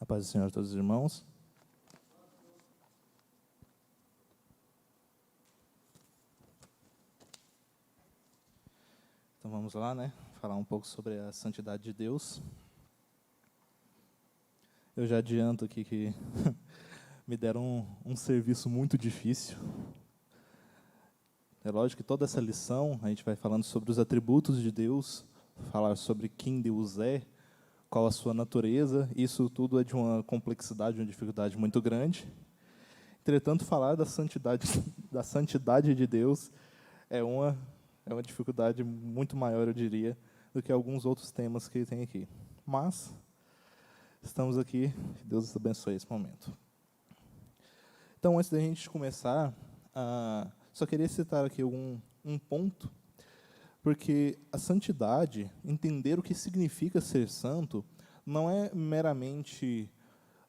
paz do Senhor a todos os irmãos. Então vamos lá, né? Falar um pouco sobre a santidade de Deus. Eu já adianto aqui que me deram um serviço muito difícil. É lógico que toda essa lição, a gente vai falando sobre os atributos de Deus, falar sobre quem Deus é, qual a sua natureza. Isso tudo é de uma complexidade, uma dificuldade muito grande. Entretanto, falar da santidade de Deus é uma dificuldade muito maior, eu diria, do que alguns outros temas que tem aqui. Mas estamos aqui, que Deus abençoe esse momento. Então, antes da gente começar, só queria citar aqui um ponto, porque a santidade, entender o que significa ser santo, não é meramente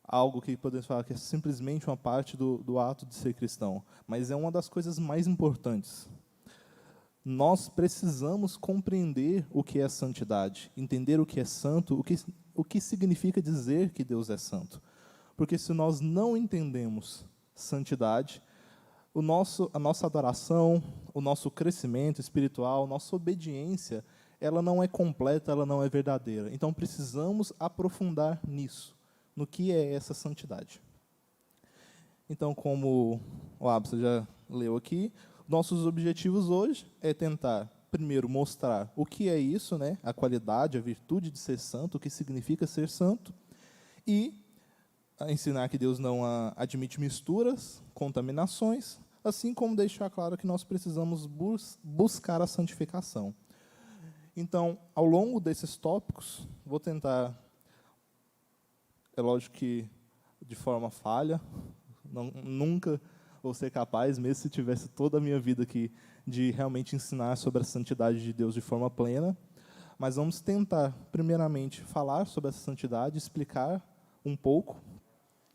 algo que podemos falar que é simplesmente uma parte do ato de ser cristão, mas é uma das coisas mais importantes. Nós precisamos compreender o que é santidade, entender o que é santo, o que significa dizer que Deus é santo. Porque se nós não entendemos santidade, a nossa adoração, o nosso crescimento espiritual, nossa obediência, ela não é completa, ela não é verdadeira. Então, precisamos aprofundar nisso, no que é essa santidade. Então, como o Absa já leu aqui, nossos objetivos hoje é tentar, primeiro, mostrar o que é isso, né? A qualidade, a virtude de ser santo, o que significa ser santo, e ensinar que Deus não admite misturas, contaminações, assim como deixar claro que nós precisamos buscar a santificação. Então, ao longo desses tópicos, vou tentar, é lógico que de forma falha, nunca vou ser capaz, mesmo se tivesse toda a minha vida aqui, de realmente ensinar sobre a santidade de Deus de forma plena, mas vamos tentar, primeiramente, falar sobre essa santidade, explicar um pouco,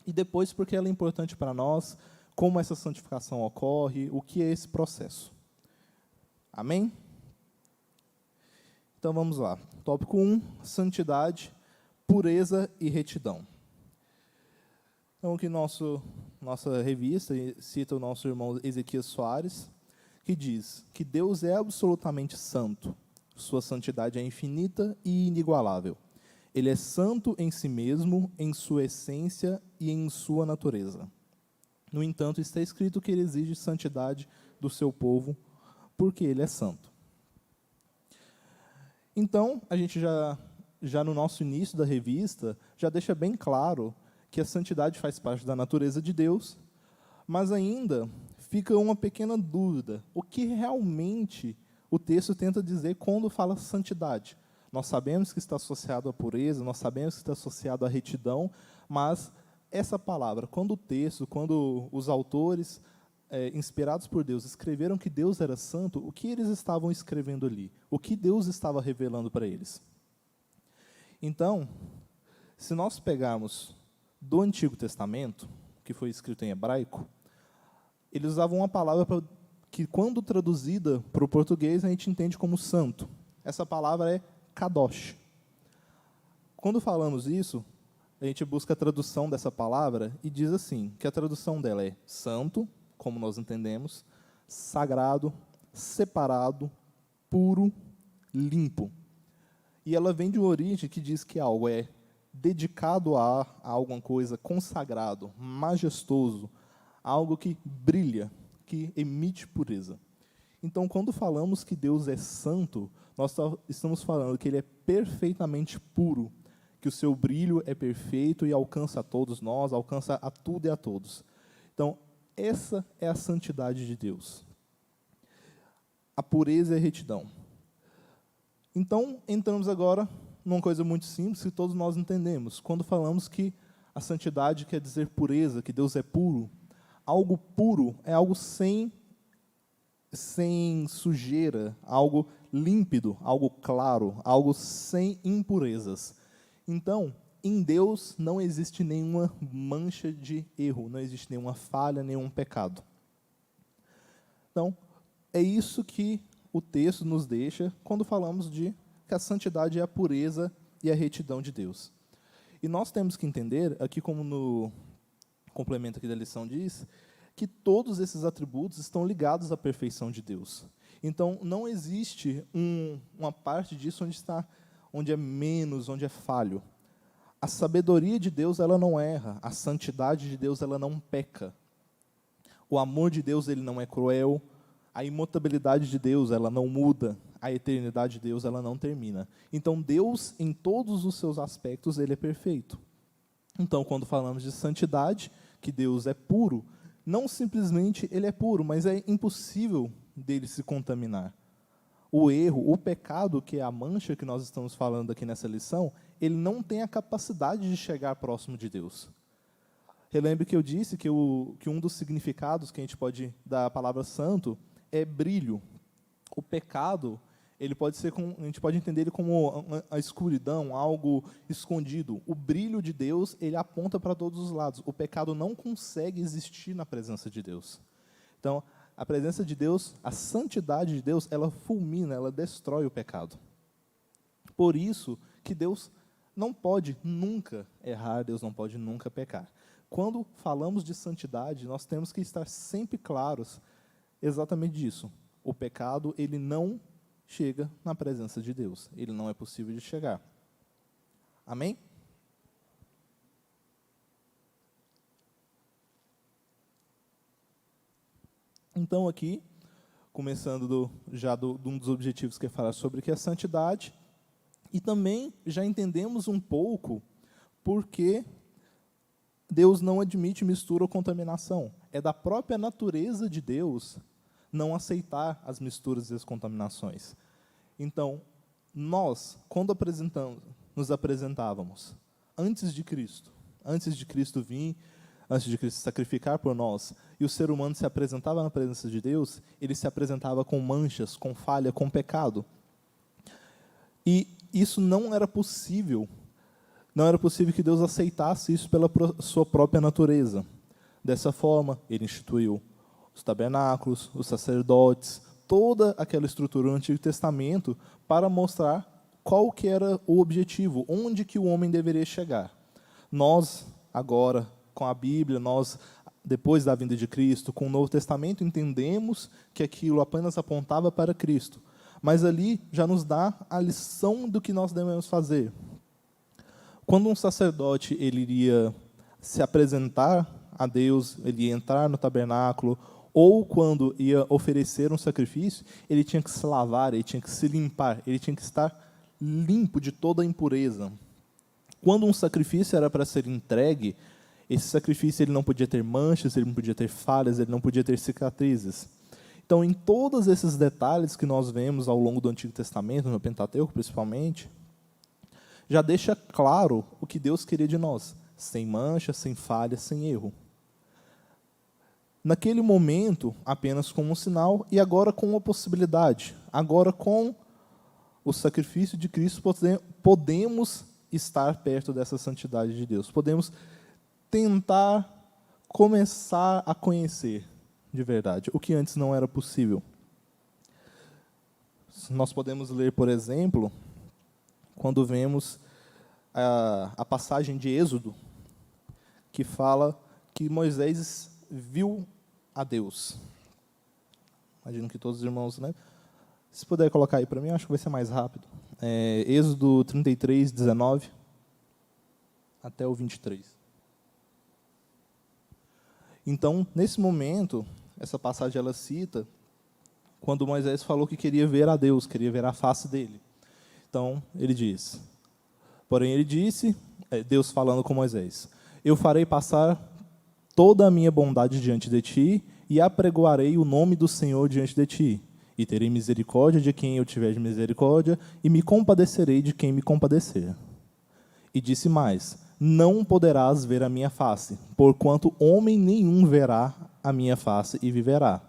e depois porque ela é importante para nós, como essa santificação ocorre, o que é esse processo. Amém? Então vamos lá. Tópico 1, santidade, pureza e retidão. Então aqui nossa revista cita o nosso irmão Ezequias Soares, que diz que Deus é absolutamente santo, sua santidade é infinita e inigualável. Ele é santo em si mesmo, em sua essência e em sua natureza. No entanto, está escrito que ele exige santidade do seu povo, porque ele é santo. Então, a gente já no nosso início da revista, já deixa bem claro que a santidade faz parte da natureza de Deus, mas ainda fica uma pequena dúvida. O que realmente o texto tenta dizer quando fala santidade? Nós sabemos que está associado à pureza, nós sabemos que está associado à retidão, mas essa palavra, quando os autores, inspirados por Deus, escreveram que Deus era santo, o que eles estavam escrevendo ali? O que Deus estava revelando para eles? Então, se nós pegarmos do Antigo Testamento, que foi escrito em hebraico, eles usavam uma palavra que, quando traduzida para o português, a gente entende como santo. Essa palavra é kadosh. Quando falamos isso, a gente busca a tradução dessa palavra e diz assim, que a tradução dela é santo, como nós entendemos, sagrado, separado, puro, limpo. E ela vem de uma origem que diz que algo é dedicado a alguma coisa, consagrado, majestoso, algo que brilha, que emite pureza. Então, quando falamos que Deus é santo, nós estamos falando que ele é perfeitamente puro, que o seu brilho é perfeito e alcança a todos nós, alcança a tudo e a todos. Então, essa é a santidade de Deus. A pureza e a retidão. Então, entramos agora numa coisa muito simples que todos nós entendemos. Quando falamos que a santidade quer dizer pureza, que Deus é puro, algo puro é algo sem sujeira, algo límpido, algo claro, algo sem impurezas. Então, em Deus não existe nenhuma mancha de erro, não existe nenhuma falha, nenhum pecado. Então, é isso que o texto nos deixa quando falamos de que a santidade é a pureza e a retidão de Deus. E nós temos que entender, aqui como no complemento aqui da lição diz, que todos esses atributos estão ligados à perfeição de Deus. Então, não existe uma parte disso onde é menos, onde é falho. A sabedoria de Deus, ela não erra. A santidade de Deus, ela não peca. O amor de Deus, ele não é cruel. A imutabilidade de Deus, ela não muda. A eternidade de Deus, ela não termina. Então, Deus, em todos os seus aspectos, ele é perfeito. Então, quando falamos de santidade, que Deus é puro, não simplesmente ele é puro, mas é impossível dele se contaminar. O erro, o pecado, que é a mancha que nós estamos falando aqui nessa lição, ele não tem a capacidade de chegar próximo de Deus. Relembre que eu disse que um dos significados que a gente pode dar à palavra santo é brilho. O pecado, a gente pode entender ele como a escuridão, algo escondido. O brilho de Deus, ele aponta para todos os lados. O pecado não consegue existir na presença de Deus. Então, a presença de Deus, a santidade de Deus, ela fulmina, ela destrói o pecado. Por isso que Deus não pode nunca errar, Deus não pode nunca pecar. Quando falamos de santidade, nós temos que estar sempre claros exatamente disso. O pecado, ele não chega na presença de Deus. Ele não é possível de chegar. Amém? Então, aqui, começando de um dos objetivos que é falar sobre o que é santidade, e também já entendemos um pouco porque Deus não admite mistura ou contaminação. É da própria natureza de Deus não aceitar as misturas e as contaminações. Então, nós, quando nos apresentávamos antes de Cristo vir, antes de Cristo sacrificar por nós, e o ser humano se apresentava na presença de Deus, ele se apresentava com manchas, com falha, com pecado. E isso não era possível. Não era possível que Deus aceitasse isso pela sua própria natureza. Dessa forma, ele instituiu os tabernáculos, os sacerdotes, toda aquela estrutura do Antigo Testamento para mostrar qual que era o objetivo, onde que o homem deveria chegar. Nós, agora, com a Bíblia, nós, depois da vinda de Cristo, com o Novo Testamento, entendemos que aquilo apenas apontava para Cristo. Mas ali já nos dá a lição do que nós devemos fazer. Quando um sacerdote ele iria se apresentar a Deus, ele ia entrar no tabernáculo, ou quando ia oferecer um sacrifício, ele tinha que se lavar, ele tinha que se limpar, ele tinha que estar limpo de toda a impureza. Quando um sacrifício era para ser entregue, esse sacrifício ele não podia ter manchas, ele não podia ter falhas, ele não podia ter cicatrizes. Então, em todos esses detalhes que nós vemos ao longo do Antigo Testamento, no Pentateuco principalmente, já deixa claro o que Deus queria de nós, sem mancha, sem falha, sem erro. Naquele momento, apenas como um sinal, e agora com uma possibilidade. Agora, com o sacrifício de Cristo, podemos estar perto dessa santidade de Deus. Podemos tentar começar a conhecer de verdade, o que antes não era possível. Nós podemos ler, por exemplo, quando vemos a passagem de Êxodo, que fala que Moisés viu a Deus. Imagino que todos os irmãos, né? Se puder colocar aí para mim, acho que vai ser mais rápido. Êxodo 33, 19 até o 23. Então, nesse momento, essa passagem ela cita quando Moisés falou que queria ver a Deus, queria ver a face dele. Então, ele diz, porém ele disse, Deus falando com Moisés, eu farei passar toda a minha bondade diante de ti e apregoarei o nome do Senhor diante de ti. E terei misericórdia de quem eu tiver de misericórdia e me compadecerei de quem me compadecer. E disse mais, não poderás ver a minha face, porquanto homem nenhum verá a minha face e viverá.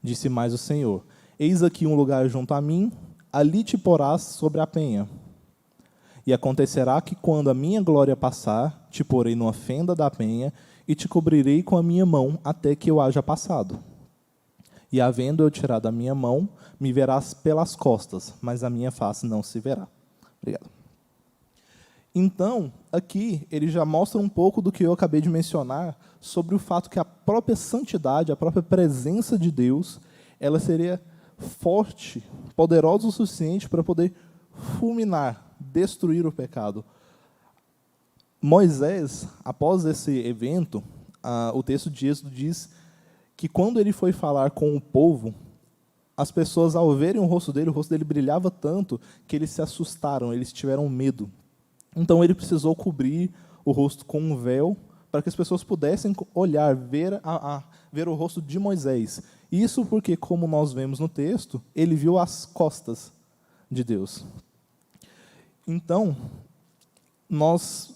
Disse mais o Senhor, eis aqui um lugar junto a mim, ali te porás sobre a penha. E acontecerá que, quando a minha glória passar, te porei numa fenda da penha e te cobrirei com a minha mão até que eu haja passado. E, havendo eu tirado a minha mão, me verás pelas costas, mas a minha face não se verá. Obrigado. Então, aqui, ele já mostra um pouco do que eu acabei de mencionar sobre o fato que a própria santidade, a própria presença de Deus, ela seria forte, poderosa o suficiente para poder fulminar, destruir o pecado. Moisés, após esse evento, o texto de Êxodo diz que quando ele foi falar com o povo, as pessoas, ao verem o rosto dele brilhava tanto que eles se assustaram, eles tiveram medo. Então ele precisou cobrir o rosto com um véu para que as pessoas pudessem olhar, ver o rosto de Moisés. Isso porque, como nós vemos no texto, ele viu as costas de Deus. Então, nós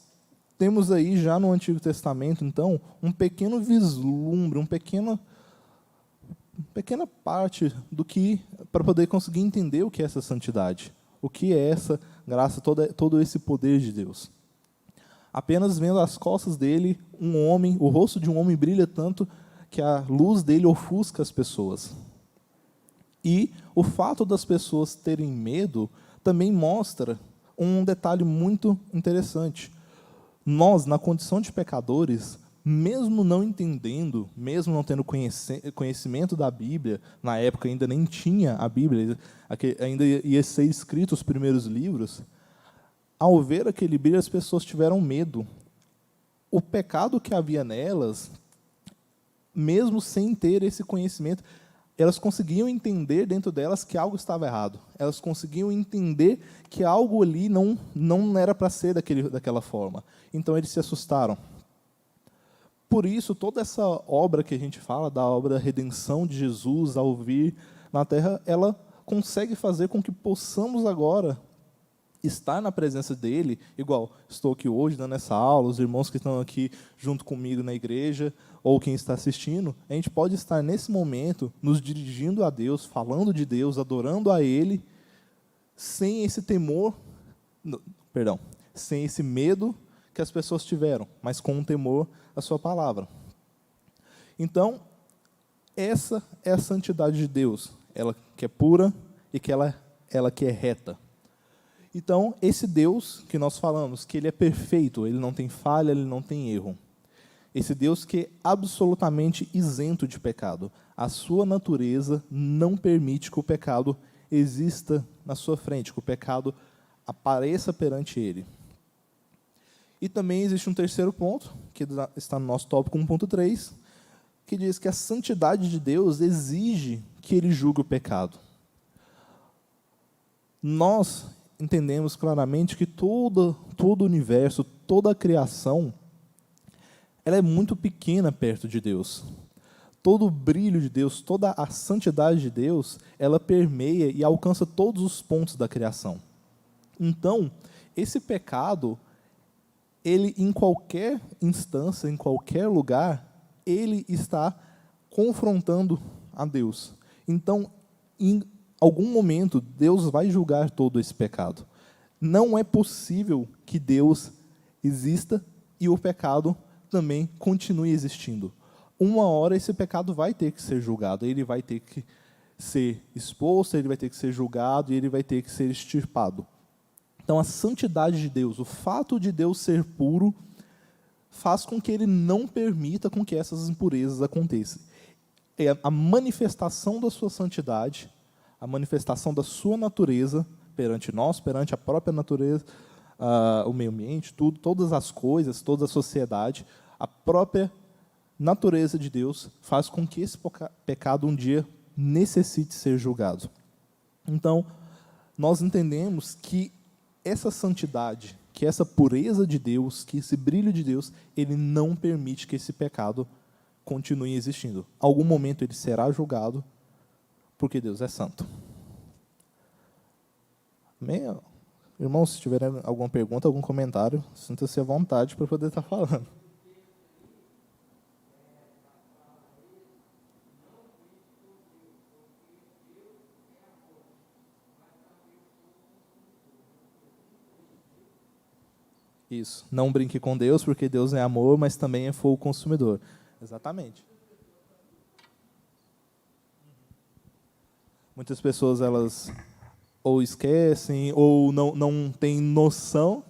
temos aí já no Antigo Testamento, então, um pequeno vislumbre, pequena parte do que, para poder conseguir entender o que é essa santidade, o que é essa graça, todo esse poder de Deus. Apenas vendo as costas dele, o rosto de um homem brilha tanto que a luz dele ofusca as pessoas. E o fato das pessoas terem medo também mostra um detalhe muito interessante. Nós, na condição de pecadores, mesmo não entendendo, mesmo não tendo conhecimento da Bíblia, na época ainda nem tinha a Bíblia, ainda ia ser escrito os primeiros livros, ao ver aquele brilho, as pessoas tiveram medo. O pecado que havia nelas, mesmo sem ter esse conhecimento, elas conseguiam entender dentro delas que algo estava errado. Elas conseguiam entender que algo ali não era para ser daquela forma. Então, eles se assustaram. Por isso, toda essa obra que a gente fala, da obra da redenção de Jesus ao vir na Terra, ela consegue fazer com que possamos agora estar na presença dele, igual estou aqui hoje dando essa aula, os irmãos que estão aqui junto comigo na igreja, ou quem está assistindo, a gente pode estar nesse momento nos dirigindo a Deus, falando de Deus, adorando a Ele, sem esse temor, sem esse medo que as pessoas tiveram, mas com um temor à sua palavra. Então, essa é a santidade de Deus, ela que é pura e que ela que é reta. Então, esse Deus que nós falamos, que ele é perfeito, ele não tem falha, ele não tem erro. Esse Deus que é absolutamente isento de pecado. A sua natureza não permite que o pecado exista na sua frente, que o pecado apareça perante ele. E também existe um terceiro ponto, que está no nosso tópico 1.3, que diz que a santidade de Deus exige que ele julgue o pecado. Nós entendemos claramente que todo o universo, toda a criação, ela é muito pequena perto de Deus. Todo o brilho de Deus, toda a santidade de Deus, ela permeia e alcança todos os pontos da criação. Então, esse pecado, ele em qualquer instância, em qualquer lugar, ele está confrontando a Deus. Então, em algum momento, Deus vai julgar todo esse pecado. Não é possível que Deus exista e o pecado também continue existindo. Uma hora esse pecado vai ter que ser julgado, ele vai ter que ser exposto, ele vai ter que ser julgado e ele vai ter que ser extirpado. Então, a santidade de Deus, o fato de Deus ser puro, faz com que ele não permita com que essas impurezas aconteçam. É a manifestação da sua santidade, a manifestação da sua natureza perante nós, perante a própria natureza, o meio ambiente, todas as coisas, toda a sociedade, a própria natureza de Deus faz com que esse pecado um dia necessite ser julgado. Então, nós entendemos que essa santidade, que essa pureza de Deus, que esse brilho de Deus, ele não permite que esse pecado continue existindo. Em algum momento ele será julgado, porque Deus é santo. Amém? Irmãos, se tiverem alguma pergunta, algum comentário, sinta-se à vontade para poder estar falando. Isso. Não brinque com Deus, porque Deus é amor, mas também é fogo consumidor. Exatamente. Muitas pessoas, elas ou esquecem, ou não têm noção.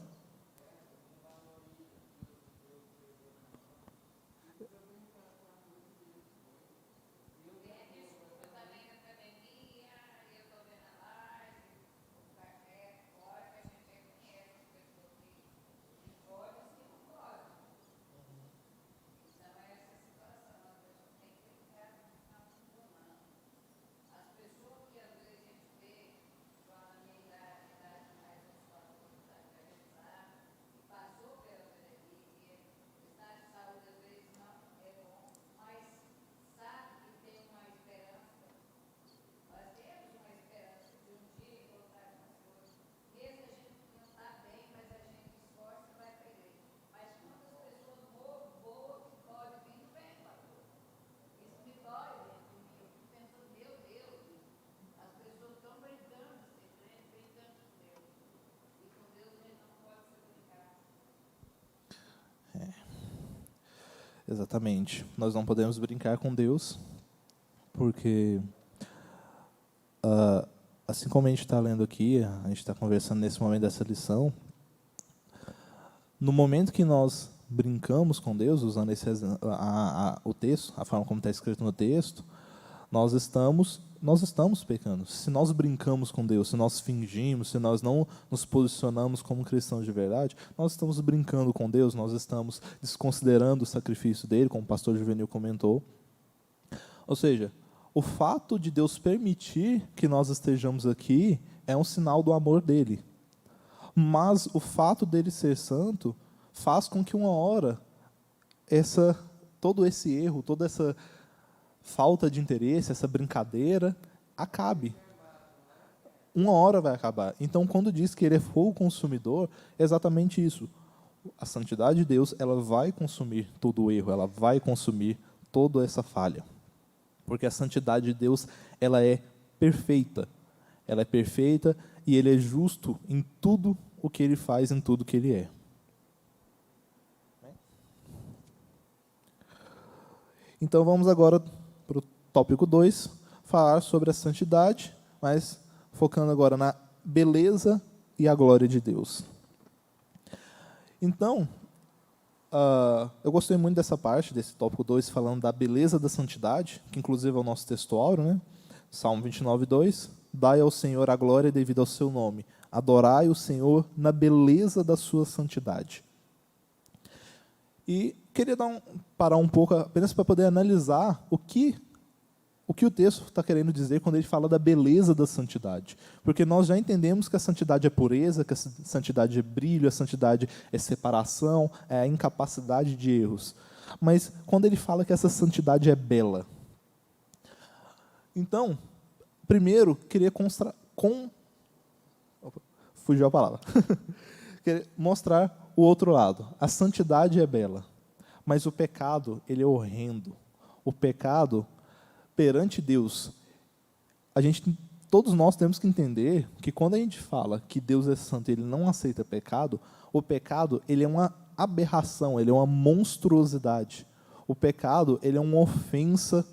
Exatamente. Nós não podemos brincar com Deus, porque, assim como a gente está lendo aqui, a gente está conversando nesse momento dessa lição, no momento que nós brincamos com Deus, usando o texto, a forma como está escrito no texto, nós estamos pecando. Se nós brincamos com Deus, se nós fingimos, se nós não nos posicionamos como cristãos de verdade, nós estamos brincando com Deus, nós estamos desconsiderando o sacrifício dele, como o pastor Juvenil comentou. Ou seja, o fato de Deus permitir que nós estejamos aqui é um sinal do amor dele. Mas o fato dele ser santo faz com que uma hora todo esse erro, toda essa falta de interesse, essa brincadeira, acabe. Uma hora vai acabar. Então, quando diz que ele é fogo consumidor, é exatamente isso. A santidade de Deus, ela vai consumir todo o erro, ela vai consumir toda essa falha. Porque a santidade de Deus, ela é perfeita. Ela é perfeita e ele é justo em tudo o que ele faz, em tudo que ele é. Então, vamos agora para o tópico 2, falar sobre a santidade, mas focando agora na beleza e a glória de Deus. Então, eu gostei muito dessa parte, desse tópico 2, falando da beleza da santidade, que inclusive é o nosso texto áureo, né? Salmo 29, 2. Dai ao Senhor a glória devida ao seu nome. Adorai o Senhor na beleza da sua santidade. E queria parar um pouco, apenas para poder analisar o que o texto está querendo dizer quando ele fala da beleza da santidade. Porque nós já entendemos que a santidade é pureza, que a santidade é brilho, a santidade é separação, é a incapacidade de erros. Mas quando ele fala que essa santidade é bela. Então, primeiro, queria fugiu a palavra. Queria mostrar o outro lado. A santidade é bela, mas o pecado, ele é horrendo. O pecado, perante Deus, todos nós temos que entender que quando a gente fala que Deus é santo e ele não aceita pecado, o pecado, ele é uma aberração, ele é uma monstruosidade. O pecado, ele é uma ofensa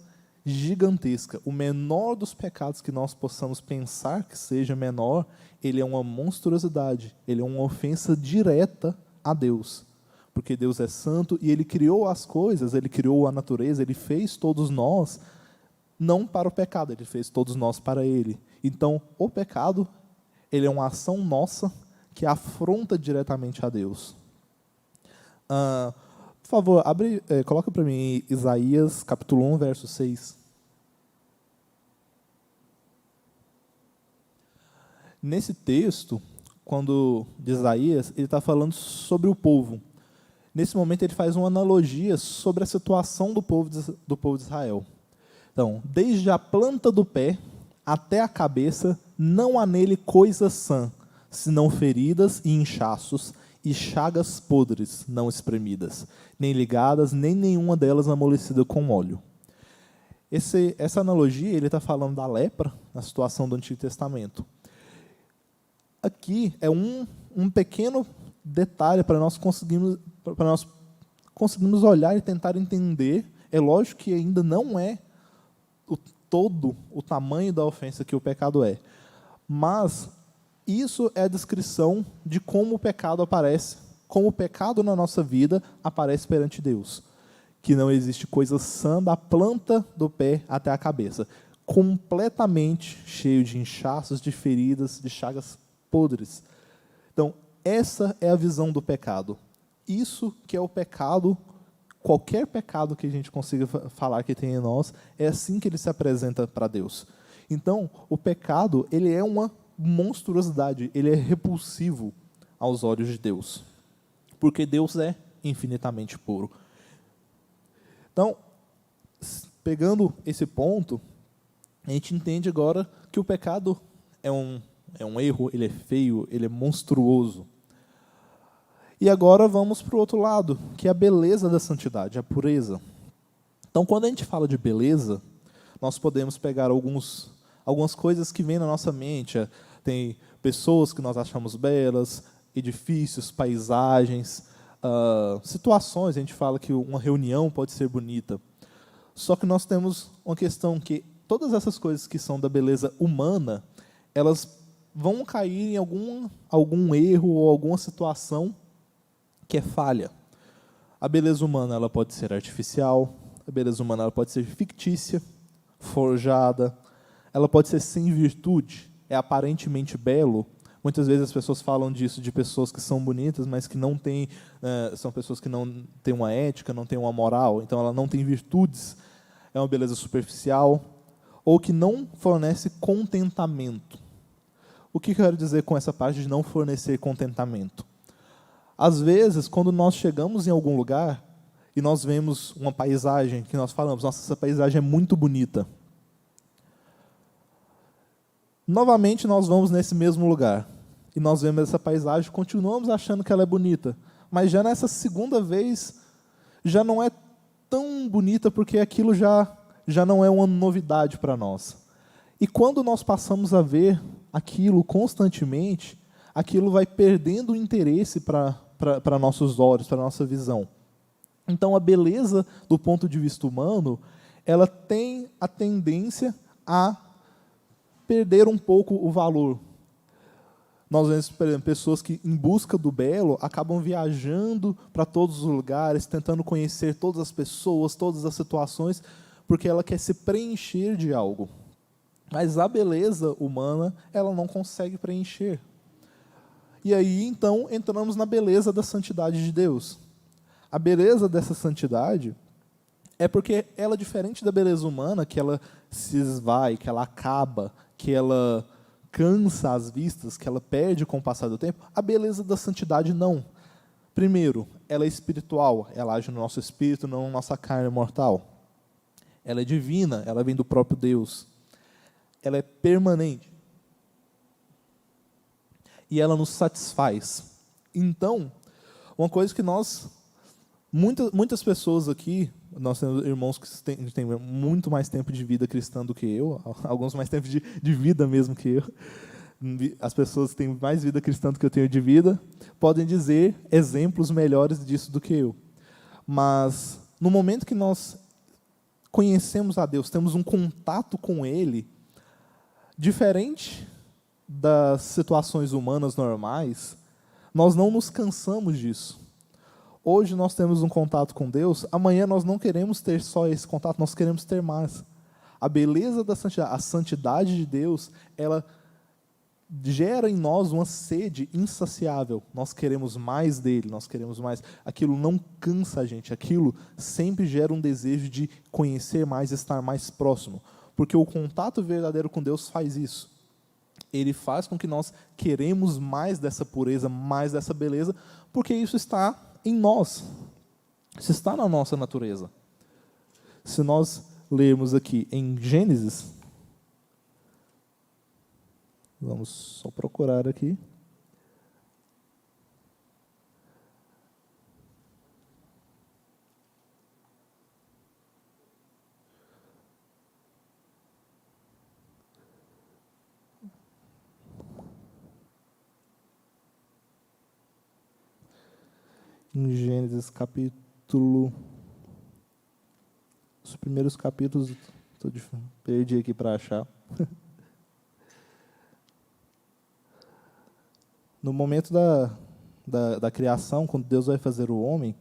gigantesca. O menor dos pecados que nós possamos pensar que seja menor, ele é uma monstruosidade, ele é uma ofensa direta a Deus. Porque Deus é santo e ele criou as coisas, ele criou a natureza, ele fez todos nós não para o pecado, ele fez todos nós para ele. Então, o pecado, ele é uma ação nossa que afronta diretamente a Deus. Por favor, coloca para mim Isaías, capítulo 1, verso 6. Nesse texto, quando de Isaías, ele está falando sobre o povo. Nesse momento, ele faz uma analogia sobre a situação do povo de Israel. Então, desde a planta do pé até a cabeça, não há nele coisa sã, senão feridas e inchaços, e chagas podres, não espremidas, nem ligadas, nem nenhuma delas amolecida com óleo. Essa analogia, ele está falando da lepra, na situação do Antigo Testamento. Aqui é um pequeno detalhe para nós conseguirmos olhar e tentar entender. É lógico que ainda não é todo o tamanho da ofensa que o pecado é. Mas isso é a descrição de como o pecado aparece, como o pecado na nossa vida aparece perante Deus. Que não existe coisa sã da planta do pé até a cabeça. Completamente cheio de inchaços, de feridas, de chagas podres. Então, essa é a visão do pecado. Isso que é o pecado. Qualquer pecado que a gente consiga falar que tem em nós, é assim que ele se apresenta para Deus. Então, o pecado, ele é uma monstruosidade, ele é repulsivo aos olhos de Deus. Porque Deus é infinitamente puro. Então, pegando esse ponto, a gente entende agora que o pecado é um erro, ele é feio, ele é monstruoso. E agora vamos para o outro lado, que é a beleza da santidade, a pureza. Então, quando a gente fala de beleza, nós podemos pegar algumas coisas que vêm na nossa mente. Tem pessoas que nós achamos belas, edifícios, paisagens, situações, a gente fala que uma reunião pode ser bonita. Só que nós temos uma questão que todas essas coisas que são da beleza humana, elas vão cair em algum erro ou alguma situação que é falha. A beleza humana ela pode ser artificial, a beleza humana ela pode ser fictícia, forjada, ela pode ser sem virtude, é aparentemente belo. Muitas vezes as pessoas falam disso de pessoas que são bonitas, mas que não têm, são pessoas que não têm uma ética, não têm uma moral, então ela não tem virtudes, é uma beleza superficial, ou que não fornece contentamento. O que eu quero dizer com essa parte de não fornecer contentamento? Às vezes, quando nós chegamos em algum lugar e nós vemos uma paisagem que nós falamos, nossa, essa paisagem é muito bonita. Novamente, nós vamos nesse mesmo lugar e nós vemos essa paisagem, continuamos achando que ela é bonita, mas já nessa segunda vez, já não é tão bonita porque aquilo já não é uma novidade para nós. E quando nós passamos a ver aquilo constantemente, aquilo vai perdendo o interesse para nossos olhos, para nossa visão. Então, a beleza, do ponto de vista humano, ela tem a tendência a perder um pouco o valor. Nós vemos, por exemplo, pessoas que, em busca do belo, acabam viajando para todos os lugares, tentando conhecer todas as pessoas, todas as situações, porque ela quer se preencher de algo. Mas a beleza humana, ela não consegue preencher. E aí, então, entramos na beleza da santidade de Deus. A beleza dessa santidade é porque ela é diferente da beleza humana, que ela se esvai, que ela acaba, que ela cansa as vistas, que ela perde com o passar do tempo. A beleza da santidade não. Primeiro, ela é espiritual, ela age no nosso espírito, não na nossa carne mortal. Ela é divina, ela vem do próprio Deus. Ela é permanente. E ela nos satisfaz. Então, uma coisa que muitas pessoas aqui, nós temos irmãos que têm muito mais tempo de vida cristã do que eu, alguns mais tempo de vida mesmo que eu. As pessoas que têm mais vida cristã do que eu tenho de vida, podem dizer exemplos melhores disso do que eu. Mas, no momento que nós conhecemos a Deus, temos um contato com Ele, diferente das situações humanas normais, nós não nos cansamos disso. Hoje nós temos um contato com Deus, amanhã nós não queremos ter só esse contato, nós queremos ter mais. A beleza da santidade, a santidade de Deus, ela gera em nós uma sede insaciável. Nós queremos mais dele, nós queremos mais. Aquilo não cansa a gente, aquilo sempre gera um desejo de conhecer mais, estar mais próximo. Porque o contato verdadeiro com Deus faz isso. Ele faz com que nós queremos mais dessa pureza, mais dessa beleza, porque isso está em nós. Isso está na nossa natureza. Se nós lermos aqui em Gênesis, vamos só procurar aqui. Em Gênesis capítulo... Os primeiros capítulos, perdi aqui para achar. No momento da criação, quando Deus vai fazer o homem,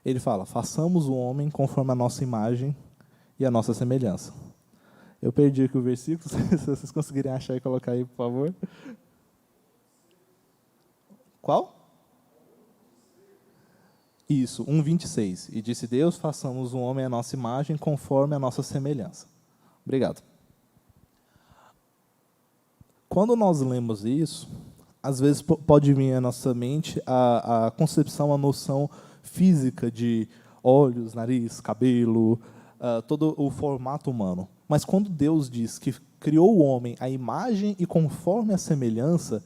Ele fala, façamos o homem conforme a nossa imagem e a nossa semelhança. Eu perdi aqui o versículo, se vocês conseguirem achar e colocar aí, por favor. Qual? Isso, 1:26. E disse Deus, façamos o homem à nossa imagem, conforme a nossa semelhança. Obrigado. Quando nós lemos isso, às vezes pode vir à nossa mente a concepção, a noção física de olhos, nariz, cabelo, todo o formato humano. Mas quando Deus diz que criou o homem à imagem e conforme a semelhança,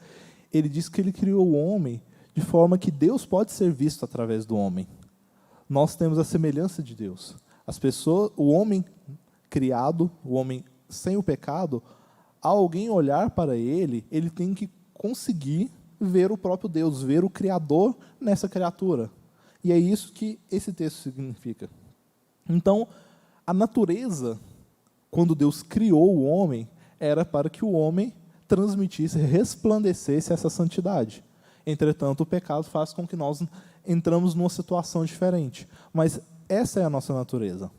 Ele diz que Ele criou o homem de forma que Deus pode ser visto através do homem. Nós temos a semelhança de Deus. As pessoas, o homem criado, o homem sem o pecado, ao alguém olhar para ele tem que conseguir ver o próprio Deus, ver o Criador nessa criatura. E é isso que esse texto significa. Então, a natureza, quando Deus criou o homem, era para que o homem transmitisse, resplandecesse essa santidade. Entretanto, o pecado faz com que nós entramos numa situação diferente. Mas essa é a nossa natureza.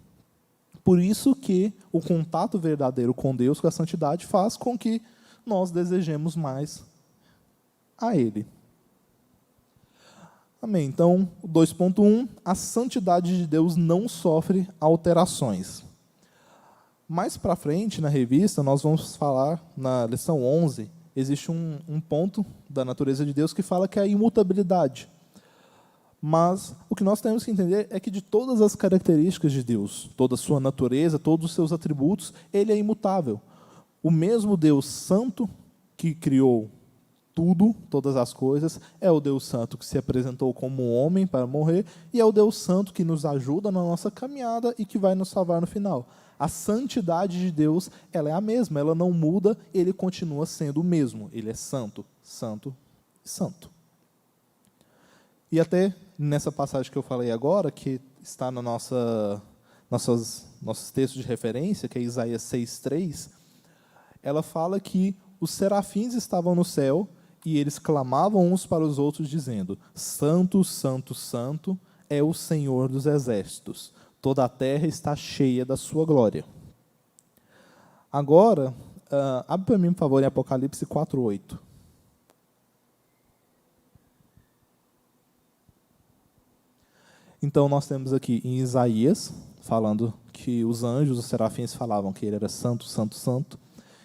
Por isso que o contato verdadeiro com Deus, com a santidade, faz com que nós desejemos mais a Ele. Amém. Então, 2.1, a santidade de Deus não sofre alterações. Mais para frente, na revista, nós vamos falar, na lição 11, existe um ponto da natureza de Deus que fala que é a imutabilidade. Mas o que nós temos que entender é que de todas as características de Deus, toda a sua natureza, todos os seus atributos, Ele é imutável. O mesmo Deus santo que criou tudo, todas as coisas, é o Deus santo que se apresentou como homem para morrer, e é o Deus santo que nos ajuda na nossa caminhada e que vai nos salvar no final. A santidade de Deus, ela é a mesma, ela não muda, ele continua sendo o mesmo. Ele é santo, santo e santo. E até nessa passagem que eu falei agora, que está na nossos textos de referência, que é Isaías 6:3, ela fala que os serafins estavam no céu e eles clamavam uns para os outros, dizendo: Santo, Santo, Santo é o Senhor dos exércitos. Toda a terra está cheia da sua glória. Agora, abre para mim, por favor, em Apocalipse 4:8. Então, nós temos aqui em Isaías, falando que os anjos, os serafins, falavam que ele era santo, santo, santo.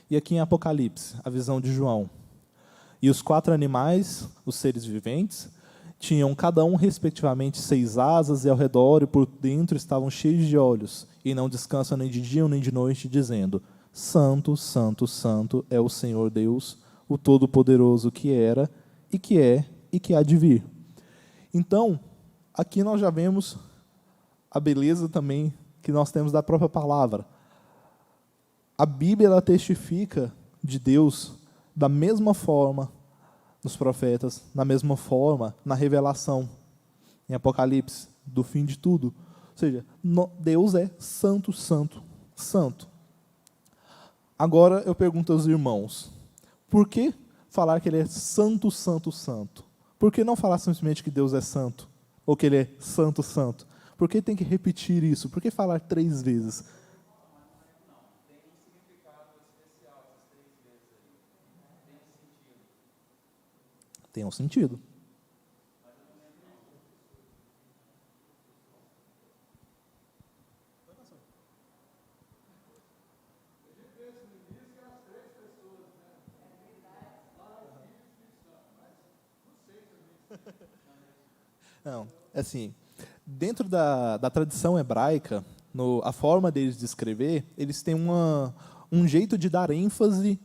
E aqui em Apocalipse, a visão de João. E os 4 animais, os seres viventes, tinham cada um, respectivamente, 6 asas, e ao redor e por dentro estavam cheios de olhos, e não descansam nem de dia nem de noite, dizendo: Santo, Santo, Santo é o Senhor Deus, o Todo-Poderoso, que era, e que é, e que há de vir. Então, aqui nós já vemos a beleza também que nós temos da própria palavra. A Bíblia, ela testifica de Deus da mesma forma nos profetas, na mesma forma na revelação, em Apocalipse, do fim de tudo. Ou seja, Deus é santo, santo, santo. Agora eu pergunto aos irmãos, por que falar que Ele é santo, santo, santo? Por que não falar simplesmente que Deus é santo? Ou que Ele é santo, santo? Por que tem que repetir isso? Por que falar 3 vezes? Tem um sentido. Não, assim, dentro da tradição hebraica, a forma deles de escrever, eles têm um jeito de dar ênfase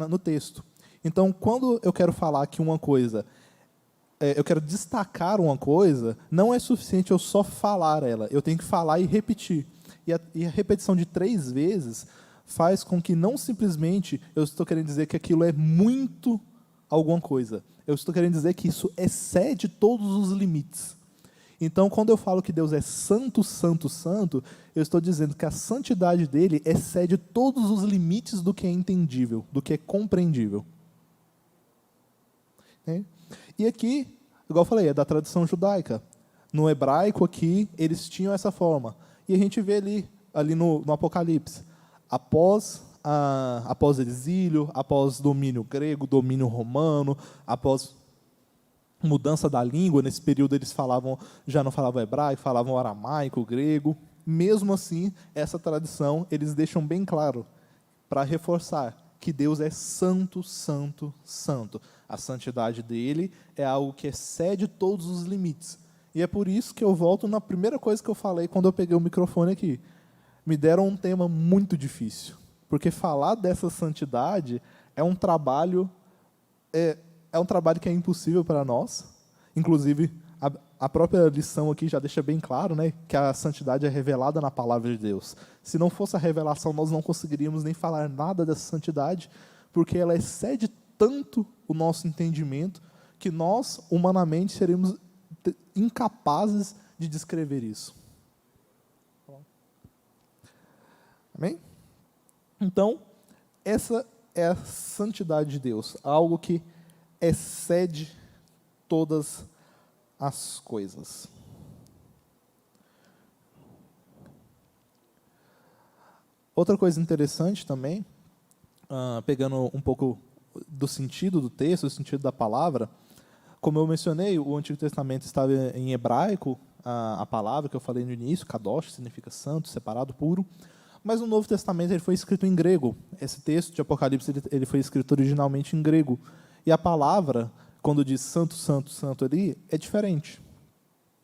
no texto. Então, quando eu quero falar que uma coisa, eu quero destacar uma coisa, não é suficiente eu só falar ela, eu tenho que falar e repetir. E a repetição de 3 vezes faz com que não simplesmente eu estou querendo dizer que aquilo é muito alguma coisa. Eu estou querendo dizer que isso excede todos os limites. Então, quando eu falo que Deus é santo, santo, santo, eu estou dizendo que a santidade dele excede todos os limites do que é entendível, do que é compreendível. E aqui, igual eu falei, é da tradição judaica. No hebraico aqui, eles tinham essa forma. E a gente vê ali no Apocalipse, após exílio, após domínio grego, domínio romano, após mudança da língua, nesse período eles já não falavam hebraico, falavam aramaico, grego. Mesmo assim, essa tradição, eles deixam bem claro, para reforçar que Deus é santo, santo, santo. A santidade dele é algo que excede todos os limites. E é por isso que eu volto na primeira coisa que eu falei quando eu peguei o microfone aqui. Me deram um tema muito difícil, porque falar dessa santidade é um trabalho que é impossível para nós. Inclusive, a própria lição aqui já deixa bem claro, né, que a santidade é revelada na palavra de Deus. Se não fosse a revelação, nós não conseguiríamos nem falar nada dessa santidade, porque ela excede tanto o nosso entendimento, que nós, humanamente, seremos incapazes de descrever isso. Amém? Então, essa é a santidade de Deus, algo que excede todas as coisas. Outra coisa interessante também, pegando um pouco do sentido do texto, do sentido da palavra, como eu mencionei, o Antigo Testamento estava em hebraico, a palavra que eu falei no início, kadosh, significa santo, separado, puro, mas no Novo Testamento ele foi escrito em grego. Esse texto de Apocalipse ele foi escrito originalmente em grego. E a palavra, quando diz santo, santo, santo ali, é diferente.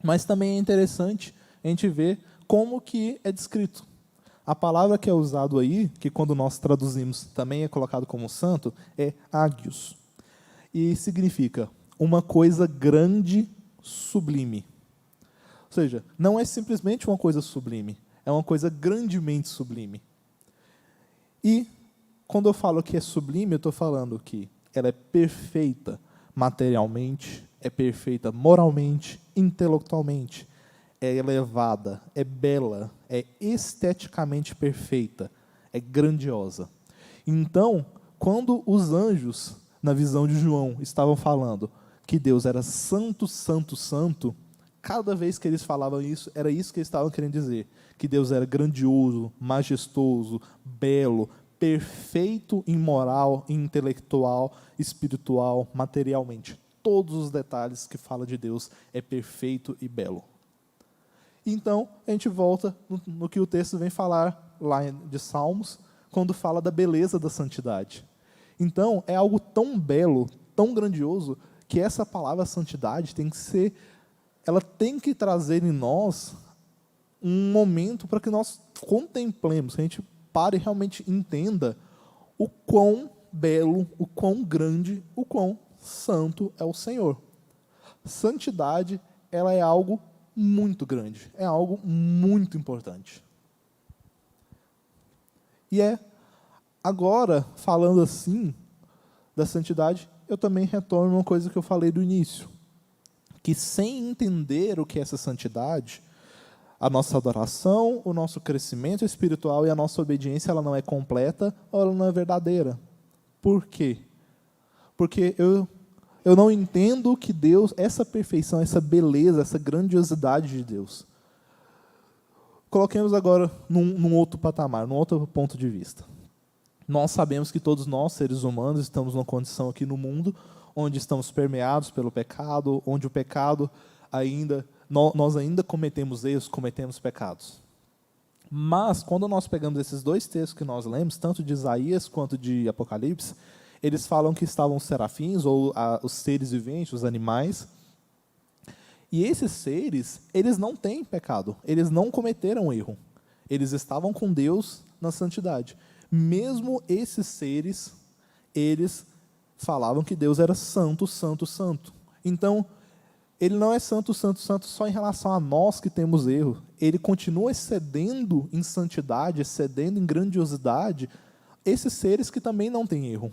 Mas também é interessante a gente ver como que é descrito. A palavra que é usada aí, que quando nós traduzimos também é colocado como santo, é ágios. E significa uma coisa grande, sublime. Ou seja, não é simplesmente uma coisa sublime, é uma coisa grandemente sublime. E quando eu falo que é sublime, eu estou falando que ela é perfeita materialmente, é perfeita moralmente, intelectualmente, é elevada, é bela, é esteticamente perfeita, é grandiosa. Então, quando os anjos, na visão de João, estavam falando que Deus era santo, santo, santo, cada vez que eles falavam isso, era isso que eles estavam querendo dizer, que Deus era grandioso, majestoso, belo, perfeito em moral, em intelectual, espiritual, materialmente. Todos os detalhes que fala de Deus é perfeito e belo. Então, a gente volta no que o texto vem falar lá de Salmos, quando fala da beleza da santidade. Então, é algo tão belo, tão grandioso, que essa palavra santidade ela tem que trazer em nós um momento para que nós contemplemos, que a gente pare e realmente entenda o quão belo, o quão grande, o quão santo é o Senhor. Santidade, ela é algo muito grande, é algo muito importante. E agora, falando assim da santidade, eu também retorno a uma coisa que eu falei do início, que sem entender o que é essa santidade, a nossa adoração, o nosso crescimento espiritual e a nossa obediência, ela não é completa ou ela não é verdadeira. Por quê? Porque eu não entendo que Deus, essa perfeição, essa beleza, essa grandiosidade de Deus. Coloquemos agora num outro patamar, num outro ponto de vista. Nós sabemos que todos nós, seres humanos, estamos numa condição aqui no mundo onde estamos permeados pelo pecado, onde o pecado nós ainda cometemos erros, cometemos pecados. Mas, quando nós pegamos esses dois textos que nós lemos, tanto de Isaías quanto de Apocalipse, eles falam que estavam os serafins, ou os seres viventes, os animais. E esses seres, eles não têm pecado, eles não cometeram erro. Eles estavam com Deus na santidade. Mesmo esses seres, eles falavam que Deus era santo, santo, santo. Então, ele não é santo, santo, santo só em relação a nós que temos erro. Ele continua excedendo em santidade, excedendo em grandiosidade, esses seres que também não têm erro.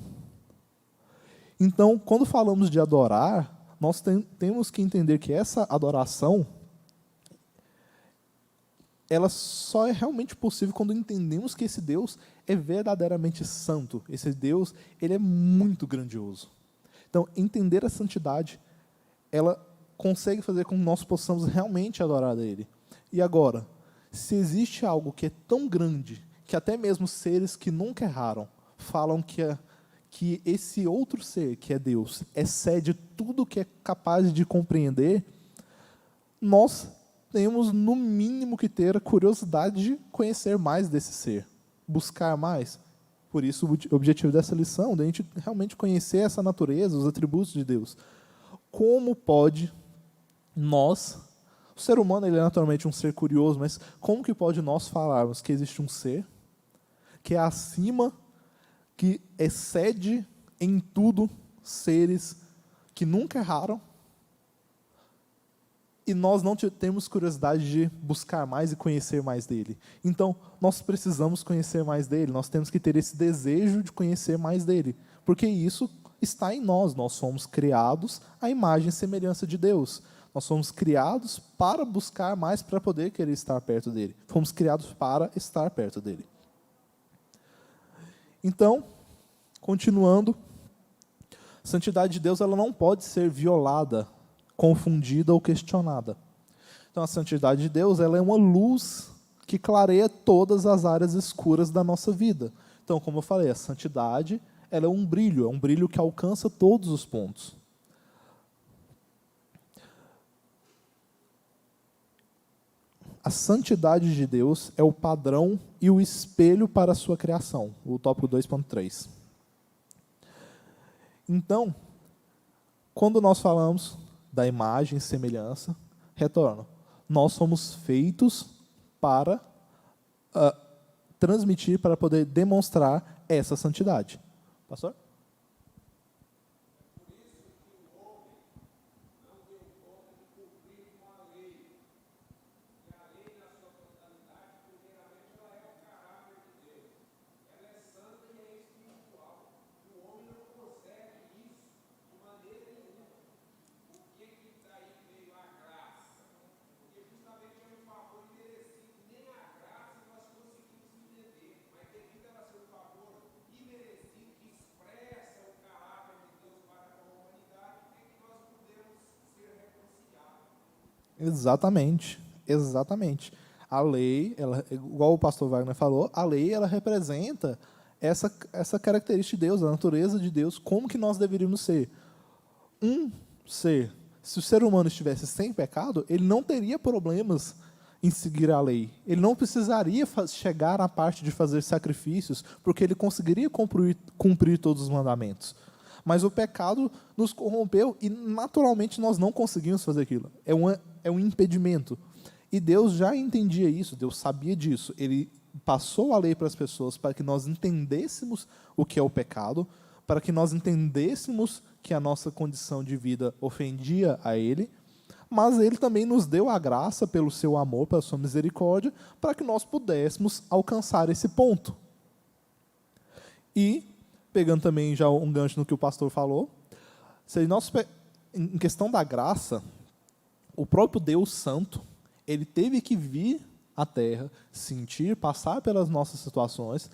Então, quando falamos de adorar, nós temos que entender que essa adoração, ela só é realmente possível quando entendemos que esse Deus é verdadeiramente santo. Esse Deus, ele é muito grandioso. Então, entender a santidade, ela consegue fazer com que nós possamos realmente adorar a Ele. E agora, se existe algo que é tão grande, que até mesmo seres que nunca erraram, falam que esse outro ser, que é Deus, excede tudo que é capaz de compreender, nós temos, no mínimo, que ter a curiosidade de conhecer mais desse ser, buscar mais. Por isso, o objetivo dessa lição, de a gente realmente conhecer essa natureza, os atributos de Deus. Como pode nós, o ser humano ele é naturalmente um ser curioso, mas como que pode nós falarmos que existe um ser que é acima, que excede em tudo seres que nunca erraram, e nós não temos curiosidade de buscar mais e conhecer mais dele? Então, nós precisamos conhecer mais dele, nós temos que ter esse desejo de conhecer mais dele, porque isso está em nós. Nós fomos criados à imagem e semelhança de Deus. Nós fomos criados para buscar mais, para poder querer estar perto dele. Fomos criados para estar perto dele. Então, continuando, a santidade de Deus ela não pode ser violada, confundida ou questionada. Então, a santidade de Deus ela é uma luz que clareia todas as áreas escuras da nossa vida. Então, como eu falei, a santidade ela é um brilho que alcança todos os pontos. A santidade de Deus é o padrão e o espelho para a sua criação. O tópico 2.3. Então, quando nós falamos da imagem e semelhança, retorno. Nós somos feitos para transmitir, para poder demonstrar essa santidade. Pastor? Exatamente, exatamente. A lei, ela, igual o pastor Wagner falou, a lei ela representa essa característica de Deus, a natureza de Deus, como que nós deveríamos ser. Um ser, se o ser humano estivesse sem pecado, ele não teria problemas em seguir a lei. Ele não precisaria chegar à parte de fazer sacrifícios, porque ele conseguiria cumprir todos os mandamentos. Mas o pecado nos corrompeu e, naturalmente, nós não conseguimos fazer aquilo. É um impedimento. E Deus já entendia isso, Deus sabia disso. Ele passou a lei para as pessoas para que nós entendêssemos o que é o pecado, para que nós entendêssemos que a nossa condição de vida ofendia a Ele, mas Ele também nos deu a graça pelo seu amor, pela sua misericórdia, para que nós pudéssemos alcançar esse ponto. E, pegando também já um gancho no que o pastor falou, se nós, em questão da graça, o próprio Deus Santo, ele teve que vir à Terra, sentir, passar pelas nossas situações,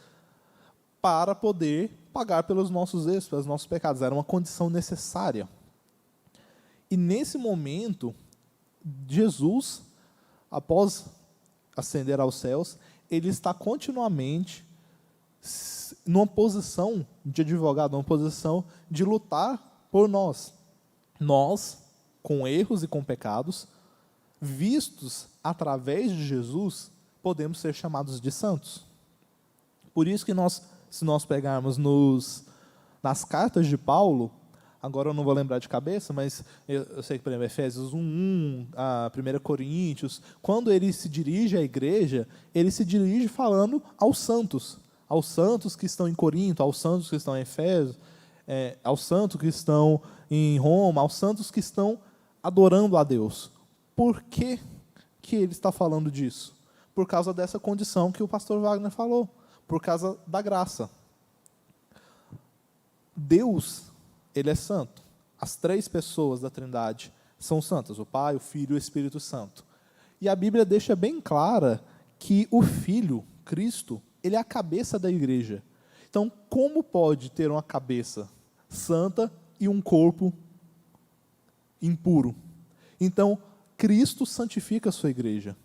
para poder pagar pelos nossos erros, pelos nossos pecados. Era uma condição necessária. E nesse momento, Jesus, após ascender aos céus, ele está continuamente numa posição de advogado, numa posição de lutar por nós. Nós, com erros e com pecados, vistos através de Jesus, podemos ser chamados de santos. Por isso que se nós pegarmos nas cartas de Paulo, agora eu não vou lembrar de cabeça, mas eu sei que, por exemplo, Efésios 1:1, a 1 Coríntios, quando ele se dirige à igreja, ele se dirige falando aos santos que estão em Corinto, aos santos que estão em Efésios, aos santos que estão em Roma, aos santos que estão adorando a Deus. Por que ele está falando disso? Por causa dessa condição que o pastor Wagner falou, por causa da graça. Deus, ele é santo. As três pessoas da Trindade são santas, o Pai, o Filho e o Espírito Santo. E a Bíblia deixa bem clara que o Filho, Cristo, ele é a cabeça da igreja. Então, como pode ter uma cabeça santa e um corpo impuro? Então, Cristo santifica a sua igreja.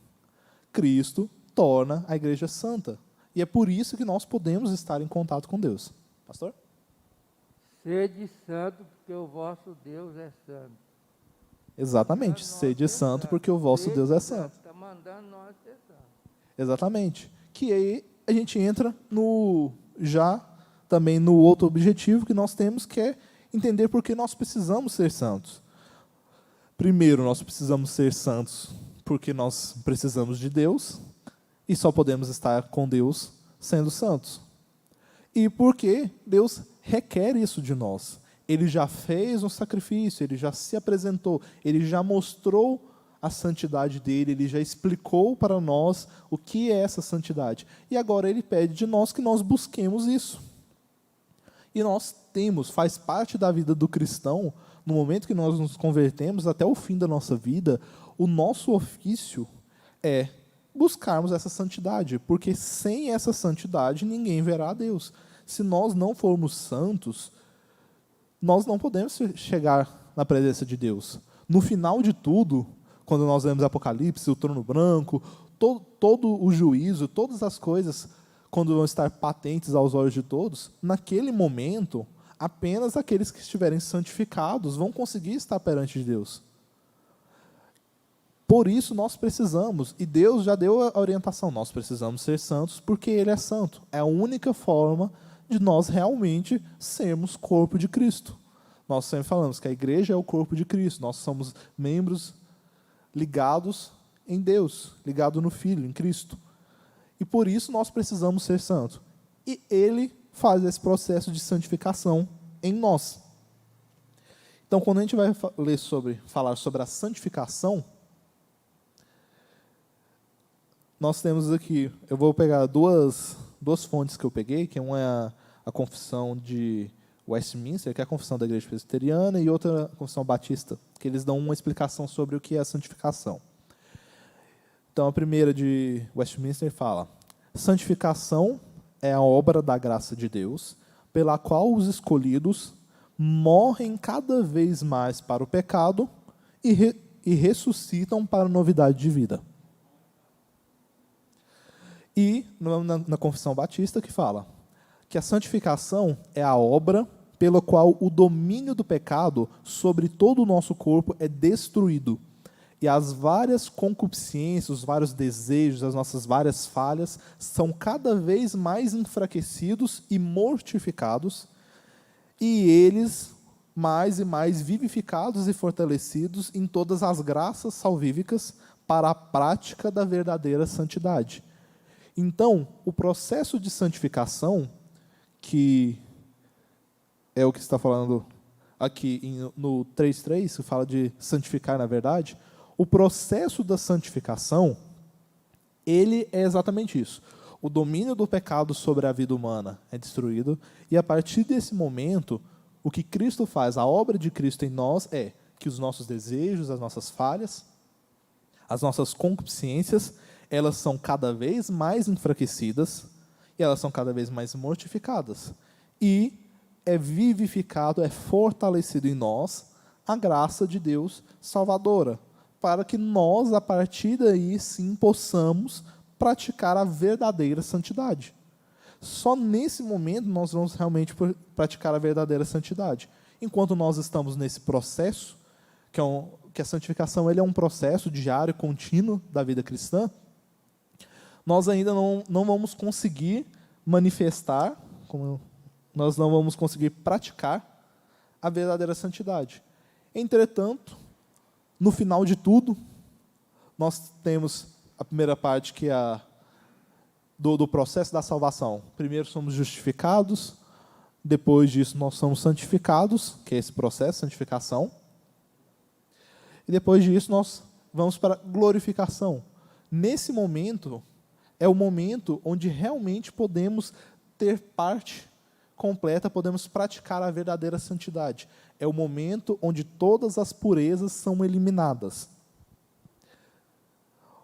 Cristo torna a igreja santa. E é por isso que nós podemos estar em contato com Deus. Pastor? Sede santo, porque o vosso Deus é santo. Exatamente, sede santo, porque o vosso Deus é santo. Está mandando nós ser santos. Exatamente. Que aí a gente entra também no outro objetivo que nós temos, que é entender por que nós precisamos ser santos. Primeiro, nós precisamos ser santos porque nós precisamos de Deus e só podemos estar com Deus sendo santos. E porque Deus requer isso de nós. Ele já fez um sacrifício, ele já se apresentou, ele já mostrou a santidade dele, ele já explicou para nós o que é essa santidade. E agora ele pede de nós que nós busquemos isso. E nós temos, faz parte da vida do cristão, no momento que nós nos convertemos, até o fim da nossa vida, o nosso ofício é buscarmos essa santidade, porque sem essa santidade ninguém verá a Deus. Se nós não formos santos, nós não podemos chegar na presença de Deus. No final de tudo, quando nós lemos Apocalipse, o trono branco, todo o juízo, todas as coisas, quando vão estar patentes aos olhos de todos, naquele momento, apenas aqueles que estiverem santificados vão conseguir estar perante de Deus. Por isso nós precisamos, e Deus já deu a orientação, nós precisamos ser santos porque Ele é santo. É a única forma de nós realmente sermos corpo de Cristo. Nós sempre falamos que a igreja é o corpo de Cristo, nós somos membros ligados em Deus, ligados no Filho, em Cristo. E por isso nós precisamos ser santos. E Ele faz esse processo de santificação em nós. Então, quando a gente vai falar sobre a santificação, nós temos aqui, eu vou pegar duas fontes que eu peguei, que uma é a confissão de Westminster, que é a confissão da Igreja Presbiteriana, e outra a confissão batista, que eles dão uma explicação sobre o que é a santificação. Então, a primeira de Westminster fala: santificação é a obra da graça de Deus, pela qual os escolhidos morrem cada vez mais para o pecado e ressuscitam para a novidade de vida. E na Confissão Batista que fala que a santificação é a obra pela qual o domínio do pecado sobre todo o nosso corpo é destruído, e as várias concupiscências, os vários desejos, as nossas várias falhas são cada vez mais enfraquecidos e mortificados, e eles mais e mais vivificados e fortalecidos em todas as graças salvíficas para a prática da verdadeira santidade. Então, o processo de santificação, que é o que está falando aqui no 3.3, que fala de santificar na verdade, o processo da santificação, ele é exatamente isso. O domínio do pecado sobre a vida humana é destruído, e a partir desse momento, o que Cristo faz, a obra de Cristo em nós é que os nossos desejos, as nossas falhas, as nossas concupiscências, elas são cada vez mais enfraquecidas e elas são cada vez mais mortificadas. E é vivificado, é fortalecido em nós a graça de Deus salvadora, para que nós, a partir daí, sim, possamos praticar a verdadeira santidade. Só nesse momento nós vamos realmente praticar a verdadeira santidade. Enquanto nós estamos nesse processo, que a santificação ele é um processo diário, contínuo da vida cristã, nós ainda não vamos conseguir manifestar, nós não vamos conseguir praticar a verdadeira santidade. Entretanto, no final de tudo, nós temos a primeira parte, que é do processo da salvação. Primeiro somos justificados, depois disso nós somos santificados, que é esse processo de santificação, e depois disso nós vamos para a glorificação. Nesse momento, é o momento onde realmente podemos ter parte completa, podemos praticar a verdadeira santidade. É o momento onde todas as purezas são eliminadas.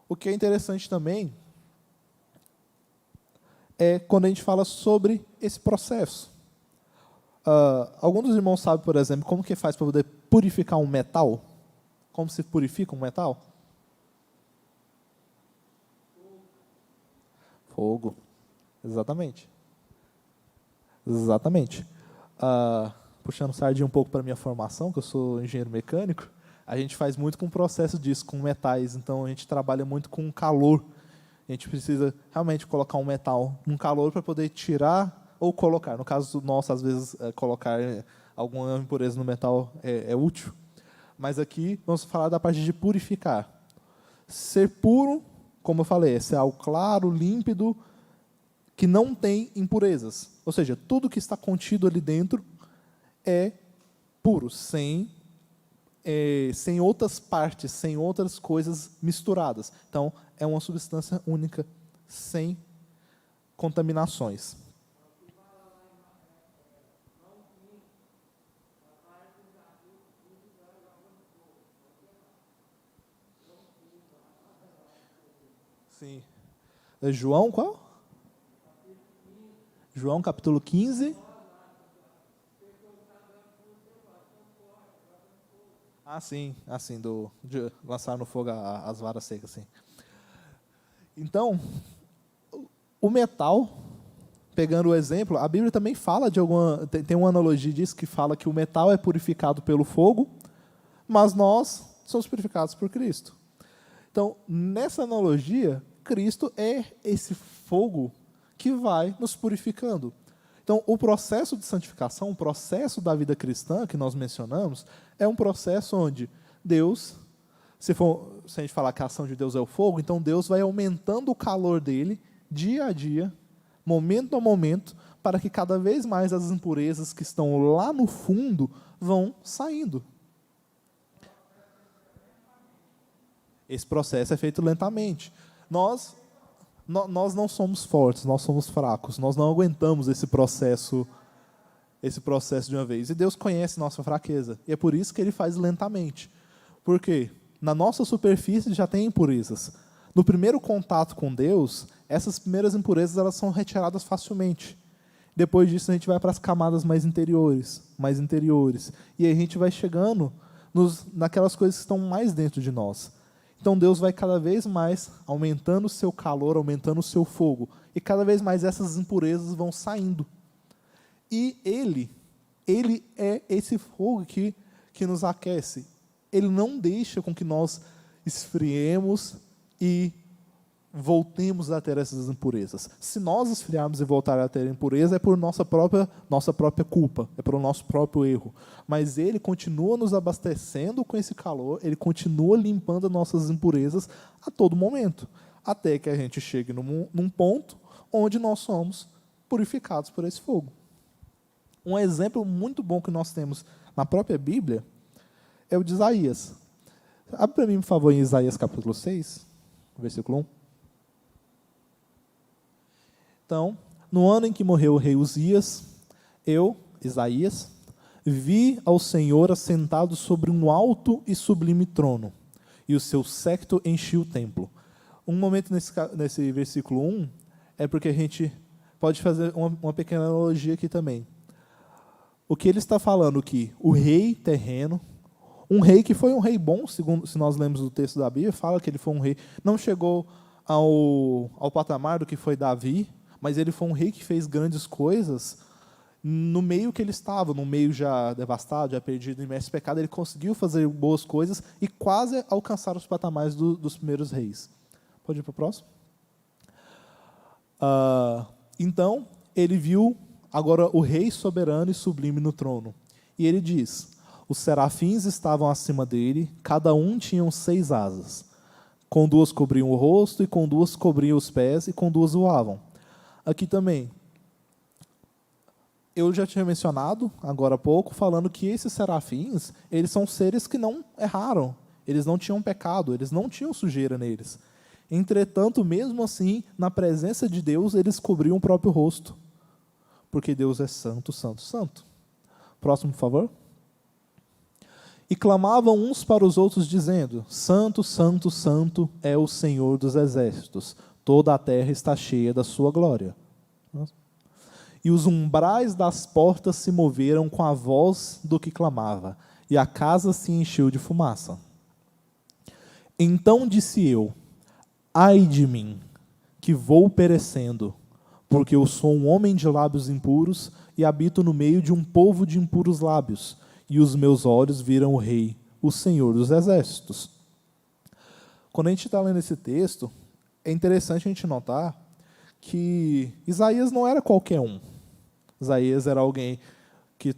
O que é interessante também é quando a gente fala sobre esse processo. Algum dos irmãos sabe, por exemplo, como que faz para poder purificar um metal? Como se purifica um metal? Fogo. Exatamente. Exatamente. Puxando sardinha um pouco para a minha formação, que eu sou engenheiro mecânico, a gente faz muito com o processo disso, com metais. Então, a gente trabalha muito com calor. A gente precisa realmente colocar um metal num calor para poder tirar ou colocar. No caso nosso, às vezes, colocar alguma impureza no metal é útil. Mas aqui, vamos falar da parte de purificar. Ser puro, como eu falei, é ser algo claro, límpido, que não tem impurezas. Ou seja, tudo que está contido ali dentro é puro, sem outras partes, sem outras coisas misturadas. Então, é uma substância única, sem contaminações. É João qual? João capítulo 15. Sim, de lançar no fogo as varas secas, sim. Então, o metal, pegando o exemplo, a Bíblia também fala tem uma analogia disso que fala que o metal é purificado pelo fogo, mas nós somos purificados por Cristo. Então, nessa analogia, Cristo é esse fogo que vai nos purificando. Então, o processo de santificação, o processo da vida cristã que nós mencionamos, é um processo onde Deus, se a gente falar que a ação de Deus é o fogo, então Deus vai aumentando o calor dele, dia a dia, momento a momento, para que cada vez mais as impurezas que estão lá no fundo vão saindo. Esse processo é feito lentamente. Nós não somos fortes, nós somos fracos, nós não aguentamos esse processo de uma vez. E Deus conhece nossa fraqueza, e é por isso que Ele faz lentamente. Por quê? Na nossa superfície já tem impurezas. No primeiro contato com Deus, essas primeiras impurezas elas são retiradas facilmente. Depois disso a gente vai para as camadas mais interiores, e aí a gente vai chegando naquelas coisas que estão mais dentro de nós. Então Deus vai cada vez mais aumentando o seu calor, aumentando o seu fogo. E cada vez mais essas impurezas vão saindo. E Ele é esse fogo que nos aquece. Ele não deixa com que nós esfriemos e voltemos a ter essas impurezas. Se nós esfriarmos e voltar a ter impureza, é por nossa própria culpa, é pelo nosso próprio erro. Mas Ele continua nos abastecendo com esse calor, Ele continua limpando nossas impurezas a todo momento, até que a gente chegue num ponto onde nós somos purificados por esse fogo. Um exemplo muito bom que nós temos na própria Bíblia é o de Isaías. Abre para mim, por favor, em Isaías capítulo 6, versículo 1. Então, no ano em que morreu o rei Uzias, eu, Isaías, vi ao Senhor assentado sobre um alto e sublime trono, e o seu séquito enchia o templo. Um momento nesse versículo 1, é porque a gente pode fazer uma pequena analogia aqui também. O que ele está falando que o rei terreno, um rei que foi um rei bom, segundo se nós lemos o texto da Bíblia, fala que ele foi um rei, não chegou ao patamar do que foi Davi, mas ele foi um rei que fez grandes coisas no meio que ele estava, no meio já devastado, já perdido, imerso em pecado. Ele conseguiu fazer boas coisas e quase alcançar os patamares dos primeiros reis. Pode ir para o próximo? Então, ele viu agora o rei soberano e sublime no trono. E ele diz, os serafins estavam acima dele, cada um tinha 6 asas. Com 2 cobriam o rosto, e com 2 cobriam os pés, e com 2 voavam. Aqui também, eu já tinha mencionado, agora há pouco, falando que esses serafins, eles são seres que não erraram, eles não tinham pecado, eles não tinham sujeira neles. Entretanto, mesmo assim, na presença de Deus, eles cobriam o próprio rosto, porque Deus é santo, santo, santo. Próximo, por favor. E clamavam uns para os outros, dizendo, Santo, santo, santo é o Senhor dos exércitos, toda a terra está cheia da sua glória. E os umbrais das portas se moveram com a voz do que clamava, e a casa se encheu de fumaça. Então disse eu, ai de mim, que vou perecendo, porque eu sou um homem de lábios impuros, e habito no meio de um povo de impuros lábios, e os meus olhos viram o Rei, o Senhor dos exércitos. Quando a gente está lendo esse texto, é interessante a gente notar que Isaías não era qualquer um. Isaías era alguém que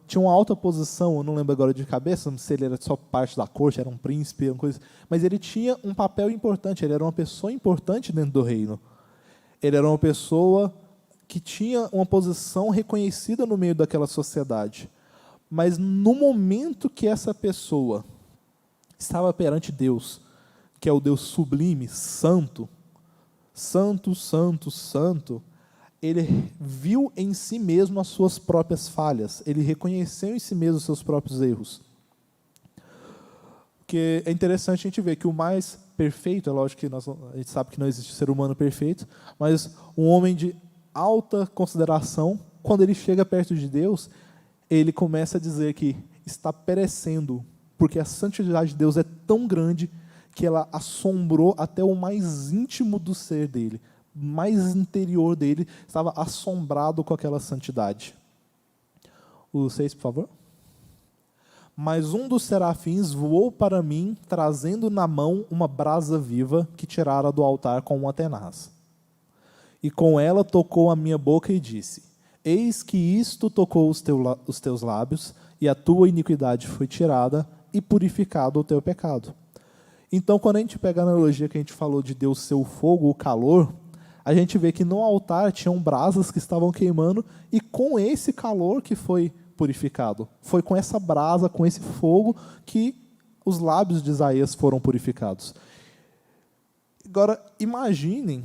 tinha uma alta posição, eu não lembro agora de cabeça, se ele era só parte da corte, era um príncipe, uma coisa, mas ele tinha um papel importante, ele era uma pessoa importante dentro do reino. Ele era uma pessoa que tinha uma posição reconhecida no meio daquela sociedade. Mas no momento que essa pessoa estava perante Deus, que é o Deus sublime, santo, santo, santo, santo, ele viu em si mesmo as suas próprias falhas, ele reconheceu em si mesmo os seus próprios erros. O Porque é interessante a gente ver que o mais perfeito, é lógico que a gente sabe que não existe ser humano perfeito, mas um homem de alta consideração, quando ele chega perto de Deus, ele começa a dizer que está perecendo, porque a santidade de Deus é tão grande que ela assombrou até o mais íntimo do ser dele, mais interior dele, estava assombrado com aquela santidade. O 6, por favor. Mas um dos serafins voou para mim, trazendo na mão uma brasa viva que tirara do altar com uma tenaz. E com ela tocou a minha boca e disse: Eis que isto tocou os teus lábios, e a tua iniquidade foi tirada, e purificado o teu pecado. Então, quando a gente pega a analogia que a gente falou de Deus ser o fogo, o calor, a gente vê que no altar tinham brasas que estavam queimando, e com esse calor que foi purificado. Foi com essa brasa, com esse fogo, que os lábios de Isaías foram purificados. Agora, imaginem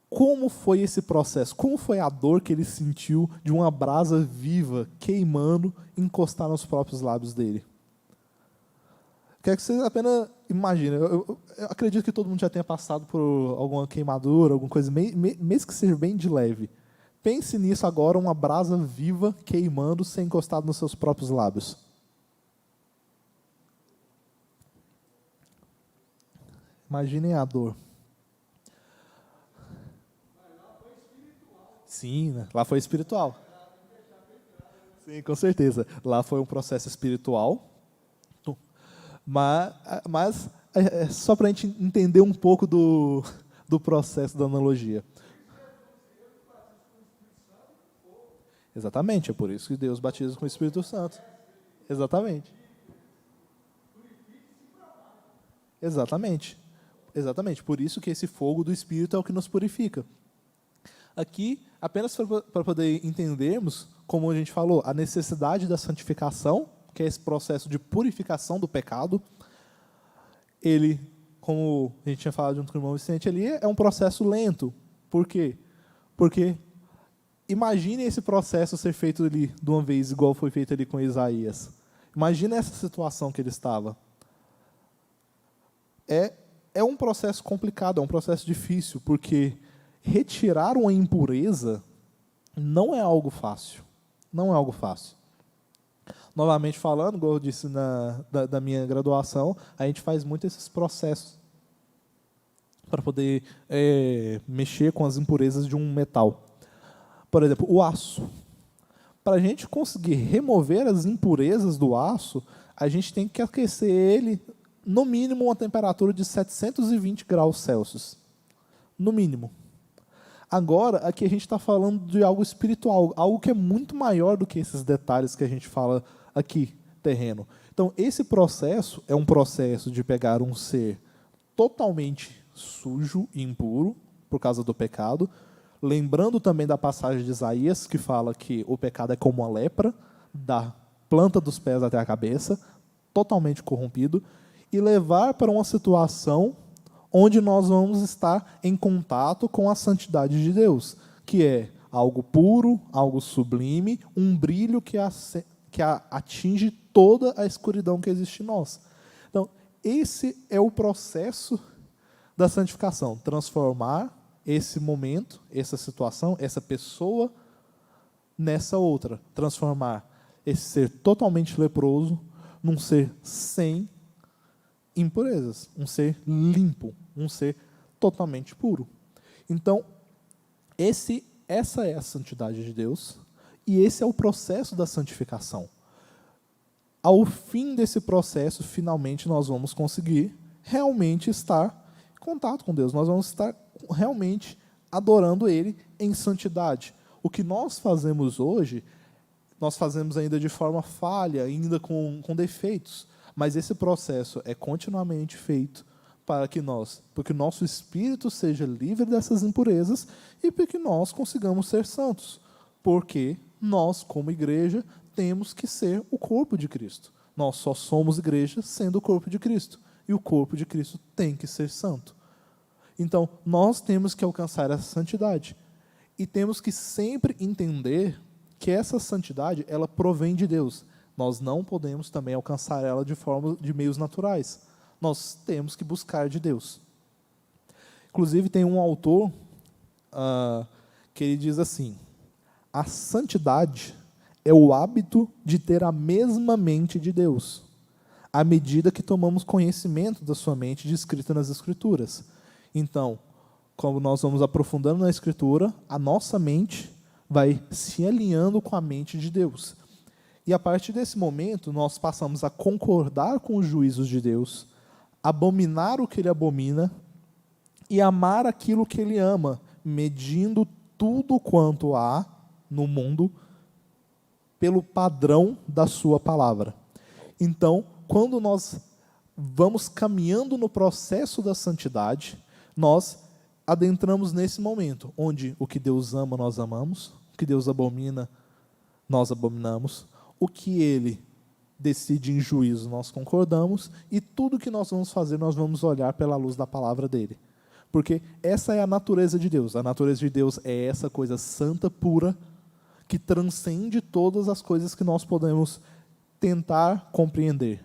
como foi esse processo, como foi a dor que ele sentiu de uma brasa viva, queimando, encostar nos próprios lábios dele. Quero que vocês apenas imaginem. Eu acredito que todo mundo já tenha passado por alguma queimadura, alguma coisa, mesmo que seja bem de leve. Pense nisso agora, uma brasa viva queimando, sem encostar nos seus próprios lábios. Imaginem a dor. Sim, né? Lá foi espiritual. Sim, com certeza. Lá foi um processo espiritual. Mas só para a gente entender um pouco do processo da analogia. Exatamente, é por isso que Deus batiza com o Espírito Santo. Exatamente. Exatamente. Exatamente. Por isso que esse fogo do Espírito é o que nos purifica. Aqui, apenas para poder entendermos, como a gente falou, a necessidade da santificação, que é esse processo de purificação do pecado. Ele, como a gente tinha falado junto com o irmão Vicente ali, é um processo lento. Por quê? Porque imagine esse processo ser feito ali de uma vez, igual foi feito ali com Isaías. Imagine essa situação que ele estava. É um processo complicado, é um processo difícil, porque retirar uma impureza não é algo fácil. Não é algo fácil. Novamente falando, como eu disse da minha graduação, a gente faz muito esses processos para poder mexer com as impurezas de um metal. Por exemplo, o aço. Para a gente conseguir remover as impurezas do aço, a gente tem que aquecer ele, no mínimo, a uma temperatura de 720 graus Celsius. No mínimo. Agora, aqui a gente está falando de algo espiritual, algo que é muito maior do que esses detalhes que a gente fala aqui, terreno. Então, esse processo é um processo de pegar um ser totalmente sujo e impuro, por causa do pecado, lembrando também da passagem de Isaías, que fala que o pecado é como uma lepra, da planta dos pés até a cabeça, totalmente corrompido, e levar para uma situação onde nós vamos estar em contato com a santidade de Deus, que é algo puro, algo sublime, um brilho que atinge toda a escuridão que existe em nós. Então, esse é o processo da santificação, transformar esse momento, essa situação, essa pessoa nessa outra, transformar esse ser totalmente leproso num ser sem impurezas, um ser limpo, um ser totalmente puro. Então, essa é a santidade de Deus, e esse é o processo da santificação. Ao fim desse processo, finalmente nós vamos conseguir realmente estar em contato com Deus, nós vamos estar realmente adorando Ele em santidade. O que nós fazemos hoje, nós fazemos ainda de forma falha, ainda com defeitos, mas esse processo é continuamente feito para que porque o nosso espírito seja livre dessas impurezas e para que nós consigamos ser santos. Porque nós, como igreja, temos que ser o corpo de Cristo. Nós só somos igreja sendo o corpo de Cristo. E o corpo de Cristo tem que ser santo. Então, nós temos que alcançar essa santidade. E temos que sempre entender que essa santidade, ela provém de Deus. Nós não podemos também alcançar ela de meios naturais. Nós temos que buscar de Deus. Inclusive, tem um autor que ele diz assim: a santidade é o hábito de ter a mesma mente de Deus, à medida que tomamos conhecimento da sua mente descrita nas Escrituras. Então, como nós vamos aprofundando na Escritura, a nossa mente vai se alinhando com a mente de Deus. E a partir desse momento, nós passamos a concordar com os juízos de Deus, abominar o que Ele abomina e amar aquilo que Ele ama, medindo tudo quanto há no mundo pelo padrão da sua palavra. Então, quando nós vamos caminhando no processo da santidade, nós adentramos nesse momento, onde o que Deus ama, nós amamos, o que Deus abomina, nós abominamos, o que Ele decide em juízo, nós concordamos, e tudo que nós vamos fazer, nós vamos olhar pela luz da palavra dEle. Porque essa é a natureza de Deus. A natureza de Deus é essa coisa santa, pura, que transcende todas as coisas que nós podemos tentar compreender.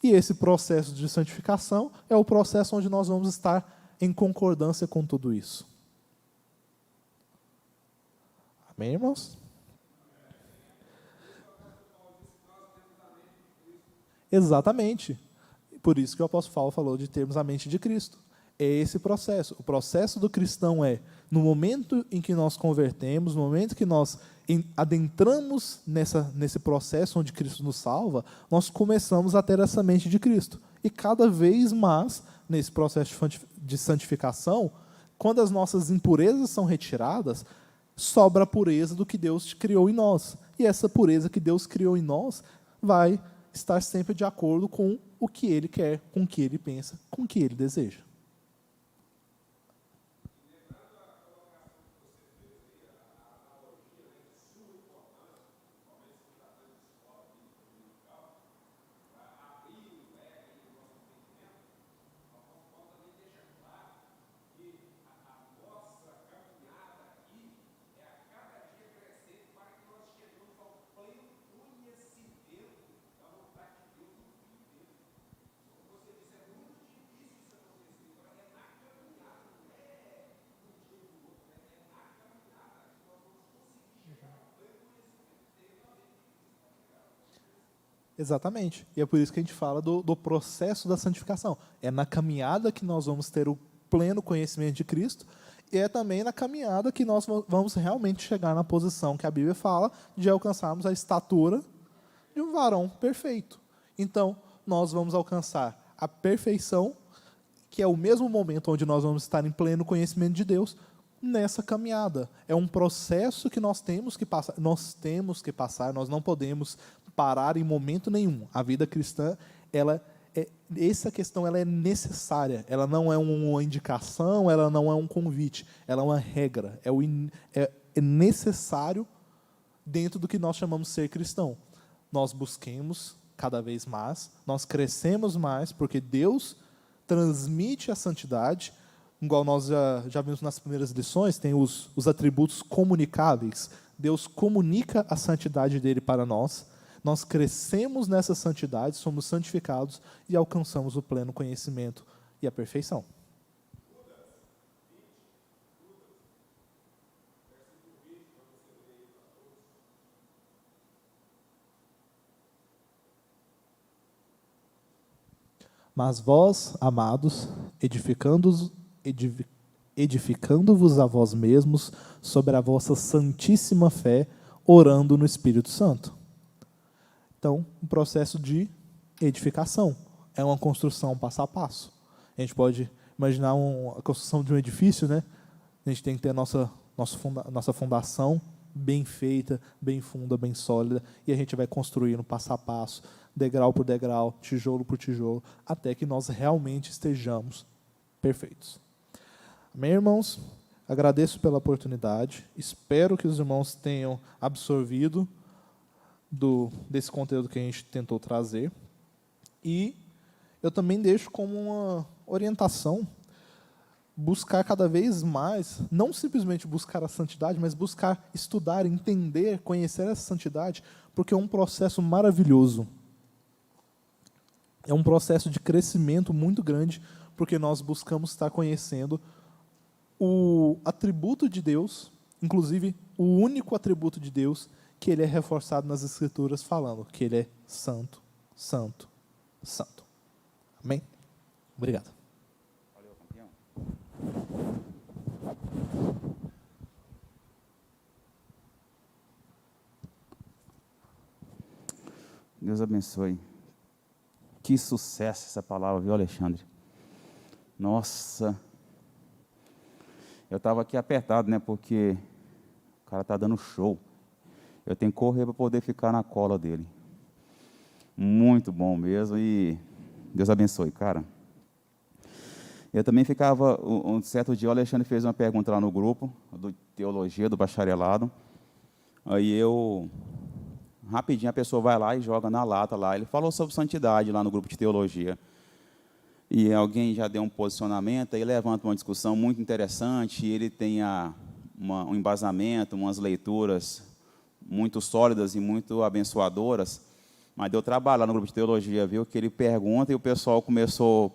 E esse processo de santificação é o processo onde nós vamos estar em concordância com tudo isso. Amém, irmãos? Exatamente. Por isso que o apóstolo Paulo falou de termos a mente de Cristo. É esse processo. O processo do cristão é, no momento em que nós convertemos, no momento que nós adentramos nesse processo onde Cristo nos salva, nós começamos a ter essa mente de Cristo. E cada vez mais, nesse processo de santificação, quando as nossas impurezas são retiradas, sobra a pureza do que Deus criou em nós. E essa pureza que Deus criou em nós vai estar sempre de acordo com o que Ele quer, com o que Ele pensa, com o que Ele deseja. Exatamente. E é por isso que a gente fala do processo da santificação. É na caminhada que nós vamos ter o pleno conhecimento de Cristo, e é também na caminhada que nós vamos realmente chegar na posição que a Bíblia fala de alcançarmos a estatura de um varão perfeito. Então, nós vamos alcançar a perfeição, que é o mesmo momento onde nós vamos estar em pleno conhecimento de Deus, nessa caminhada. É um processo que nós temos que passar, nós não podemos parar em momento nenhum. A vida cristã, essa questão ela é necessária, ela não é uma indicação, ela não é um convite, ela é uma regra, é necessário dentro do que nós chamamos de ser cristão. Nós busquemos cada vez mais, nós crescemos mais, porque Deus transmite a santidade, igual nós já vimos nas primeiras lições, tem os atributos comunicáveis. Deus comunica a santidade dele para nós. Nós crescemos nessa santidade, somos santificados e alcançamos o pleno conhecimento e a perfeição. Mas vós, amados, edificando-vos a vós mesmos sobre a vossa santíssima fé, orando no Espírito Santo. Então, um processo de edificação. É uma construção passo a passo. A gente pode imaginar a construção de um edifício, né? A gente tem que ter a nossa fundação bem feita, bem funda, bem sólida, e a gente vai construindo passo a passo, degrau por degrau, tijolo por tijolo, até que nós realmente estejamos perfeitos. Amém, irmãos? Agradeço pela oportunidade, espero que os irmãos tenham absorvido desse conteúdo que a gente tentou trazer, e eu também deixo como uma orientação buscar cada vez mais, não simplesmente buscar a santidade, mas buscar estudar, entender, conhecer essa santidade, porque é um processo maravilhoso. É um processo de crescimento muito grande, porque nós buscamos estar conhecendo o atributo de Deus, inclusive o único atributo de Deus, que ele é reforçado nas Escrituras falando, que ele é santo, santo, santo. Amém? Obrigado. Valeu, campeão. Deus abençoe. Que sucesso essa palavra, viu, Alexandre? Nossa. Eu estava aqui apertado, né? Porque o cara está dando show. Eu tenho que correr para poder ficar na cola dele. Muito bom mesmo. E Deus abençoe, cara. Eu também ficava, um certo dia, o Alexandre fez uma pergunta lá no grupo, do teologia, do bacharelado. Aí rapidinho a pessoa vai lá e joga na lata lá. Ele falou sobre santidade lá no grupo de teologia. E alguém já deu um posicionamento, aí levanta uma discussão muito interessante, e ele tem um embasamento, umas leituras muito sólidas e muito abençoadoras. Mas deu trabalho lá no grupo de teologia, viu? Que ele pergunta e o pessoal começou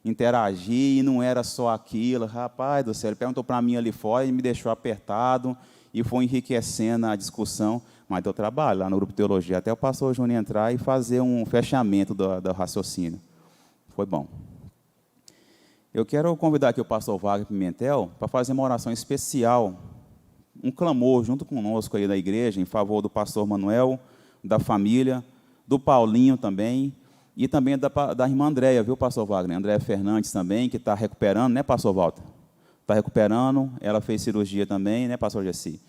a interagir, e não era só aquilo. Rapaz do céu, ele perguntou para mim ali fora e me deixou apertado, e foi enriquecendo a discussão. Mas deu trabalho lá no grupo de teologia, até o pastor Juninho entrar e fazer um fechamento do raciocínio. Foi bom. Eu quero convidar aqui o pastor Wagner Pimentel para fazer uma oração especial, um clamor junto conosco aí da igreja, em favor do pastor Manuel, da família, do Paulinho também, e também da irmã Andréia, viu, pastor Wagner? Andréia Fernandes também, que está recuperando, né, pastor Walter? Está recuperando, ela fez cirurgia também, né, pastor Jessi?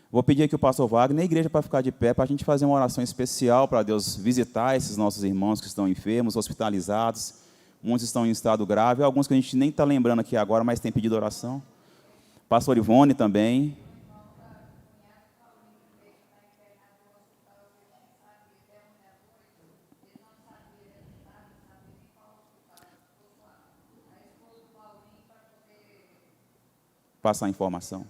Vou pedir aqui o pastor Wagner, a igreja, para ficar de pé, para a gente fazer uma oração especial, para Deus visitar esses nossos irmãos que estão enfermos, hospitalizados. Muitos estão em estado grave, alguns que a gente nem está lembrando aqui agora, mas tem pedido oração. Pastor Ivone também. Passar a informação.